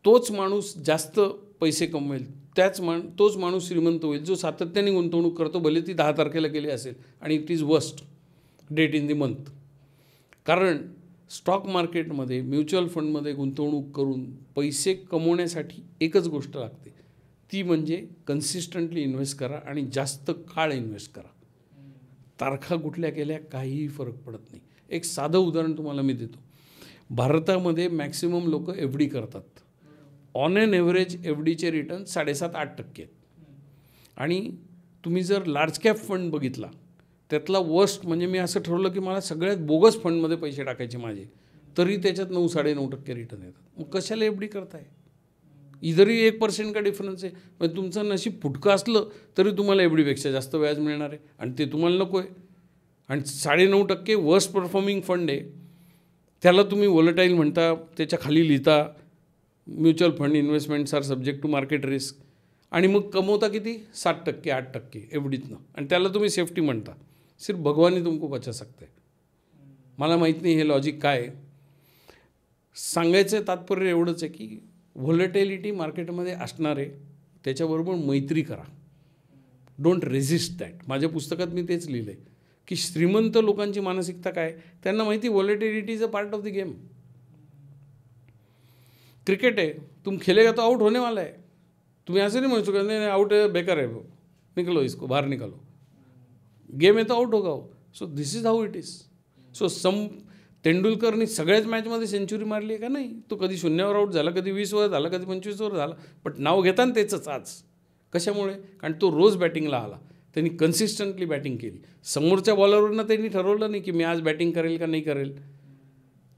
तोच माणूस जास्त पैसे कमवेल, तोच माणूस श्रीमंत होईल जो सातत्याने गुंतवणूक करतो, भले ती 10 तारखेला केली असेल आणि it is worst date in the month. कारण स्टॉक मार्केटमध्ये, म्युच्युअल फंडमध्ये गुंतवणूक करून पैसे कमवण्यासाठी एकच गोष्ट लागते, ती म्हणजे कन्सिस्टंटली इन्व्हेस्ट करा आणि जास्त काळ इन्व्हेस्ट करा. तारखा कुठल्या केल्या काहीही फरक पडत नाही. एक साधं उदाहरण तुम्हाला मी देतो. भारतामध्ये मॅक्सिमम लोक FD करतात. ऑन एन एव्हरेज FDचे रिटर्न 7.5-8% आहेत. आणि तुम्ही जर लार्ज कॅप फंड बघितला, त्यातला वर्स्ट म्हणजे मी असं ठरवलं की मला सगळ्यात बोगस फंडमध्ये पैसे टाकायचे माझे, तरी त्याच्यात 9-9.5% रिटर्न येतात. मग कशाला FD करताय? इधरही 1% का डिफरन्स आहे. म्हणजे तुमचं नशीब फुटकं असलं तरी तुम्हाला FDपेक्षा जास्त व्याज मिळणार आहे आणि ते तुम्हाला नको आहे. आणि 9.5% वर्स्ट परफॉर्मिंग फंड आहे, त्याला तुम्ही व्हॉलेटाईल म्हणता, त्याच्या खाली लिहिता mutual fund investments are subject to market risk, आणि मग कमवता किती? 7%-8% FDतनं, आणि त्याला तुम्ही सेफ्टी म्हणता. सिर्फ भगवान तुमको बचा सकते. मला माहीत नाही हे लॉजिक काय आहे. सांगायचं तात्पर्य एवढंच आहे की व्हॉलेटिलिटी मार्केटमध्ये असणार आहे, त्याच्याबरोबर मैत्री करा. Don't resist that. माझ्या पुस्तकात मी तेच लिहिलं आहे की श्रीमंत लोकांची मानसिकता काय, त्यांना माहिती volatility is a part of the game. Cricket है, तुम खेलेगा तो आउट होने वाला है. तुम्ही असं नाही म्हणू शकत नाही आउट है बेकार है, निकलो इसको बाहर निकालो. गेम आहे तो आउट होगा हो. So this is how it is. So तेंडुलकरनी सगळ्याच मॅचमध्ये सेंचुरी मारली आहे का? नाही. तो कधी 0वर आउट झाला, कधी 20वर झाला, कधी 25वर झाला, बट नाव घेता ना त्याचंच आज. कशामुळे? कारण तो रोज बॅटिंगला आला, त्यांनी कन्सिस्टंटली बॅटिंग केली. समोरच्या बॉलरवरनं त्यांनी ठरवलं नाही की मी आज बॅटिंग करेल का नाही करेल,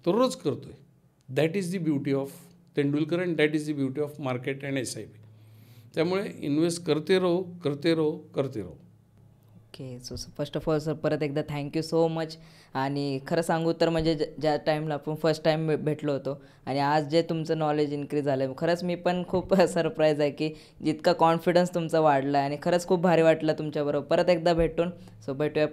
तो रोज करतोय. That is the beauty of Tendulkar and that is the beauty of market and SIP. त्यामुळे इन्व्हेस्ट करते रहो, करते रहो, करते रहो. Okay. So first of all sir परत एकदा थँक्यू सो मच. आणि खरं सांगू तर म्हणजे ज्या टाईमला आपण फर्स्ट टाईम भेटलो होतो आणि आज जे तुमचं नॉलेज इन्क्रीज झालं आहे, खरंच मी पण खूप सरप्राईज आहे की जितका कॉन्फिडन्स तुमचा वाढला आहे, आणि खरंच खूप भारी वाटलं तुमच्याबरोबर परत एकदा भेटून. सो भेटूया.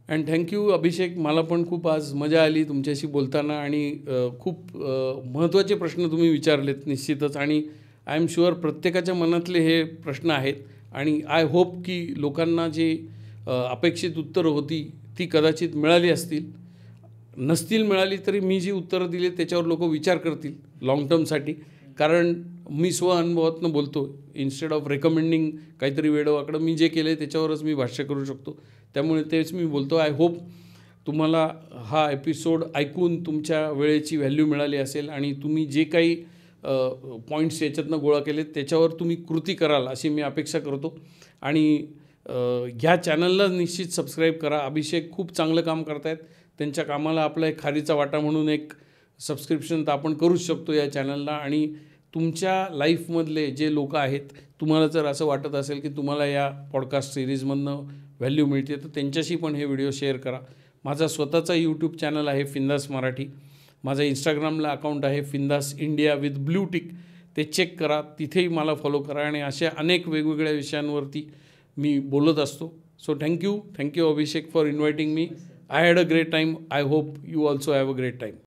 अँड थँक्यू अभिषेक. मला पण खूप आज मजा आली तुमच्याशी बोलताना, आणि खूप महत्त्वाचे प्रश्न तुम्ही विचारलेत निश्चितच, आणि आय एम शुअर प्रत्येकाच्या मनातले हे प्रश्न आहेत. आणि आय होप की लोकांना जी अपेक्षित उत्तरं होती ती कदाचित मिळाली असतील. नसतील मिळाली तरी मी जी उत्तरं दिली त्याच्यावर लोक विचार करतील लाँग टर्मसाठी. कारण मी अनुभवातनं बोलतो, इन्स्टेड ऑफ रेकमेंडिंग काहीतरी वेडवाकडं, मी जे केलं आहे त्याच्यावरच मी भाष्य करू शकतो. त्यामुळे तेच मी बोलतो. आय होप तुम्हाला हा एपिसोड ऐकून तुमच्या वेळेची व्हॅल्यू मिळाली असेल, आणि तुम्ही जे काही पॉईंट्स याच्यातनं गोळा केलेत त्याच्यावर तुम्ही कृती कराल अशी मी अपेक्षा करतो. आणि ह्या चॅनलला निश्चित सबस्क्राईब करा. अभिषेक खूप चांगलं काम करत आहेत. त्यांच्या कामाला आपला एक खारीचा वाटा म्हणून एक सबस्क्रिप्शन तर आपण करूच शकतो या चॅनलला. आणि तुमच्या लाईफमधले जे लोक आहेत, तुम्हाला जर असं वाटत असेल की तुम्हाला या पॉडकास्ट सिरीजमधनं व्हॅल्यू मिळते, तर त्यांच्याशी पण हे व्हिडिओ शेअर करा. माझा स्वतःचा यूट्यूब चॅनल आहे फिंदास मराठी. माझा इंस्टाग्रामला अकाउंट आहे फिंदास इंडिया विथ ब्लू टिक. ते चेक करा, तिथेही मला फॉलो करा. आणि अशा अनेक वेगवेगळ्या विषयांवरती मी बोलत असतो. So thank you Abhishek for inviting me. I had a great time. I hope you also have a great time.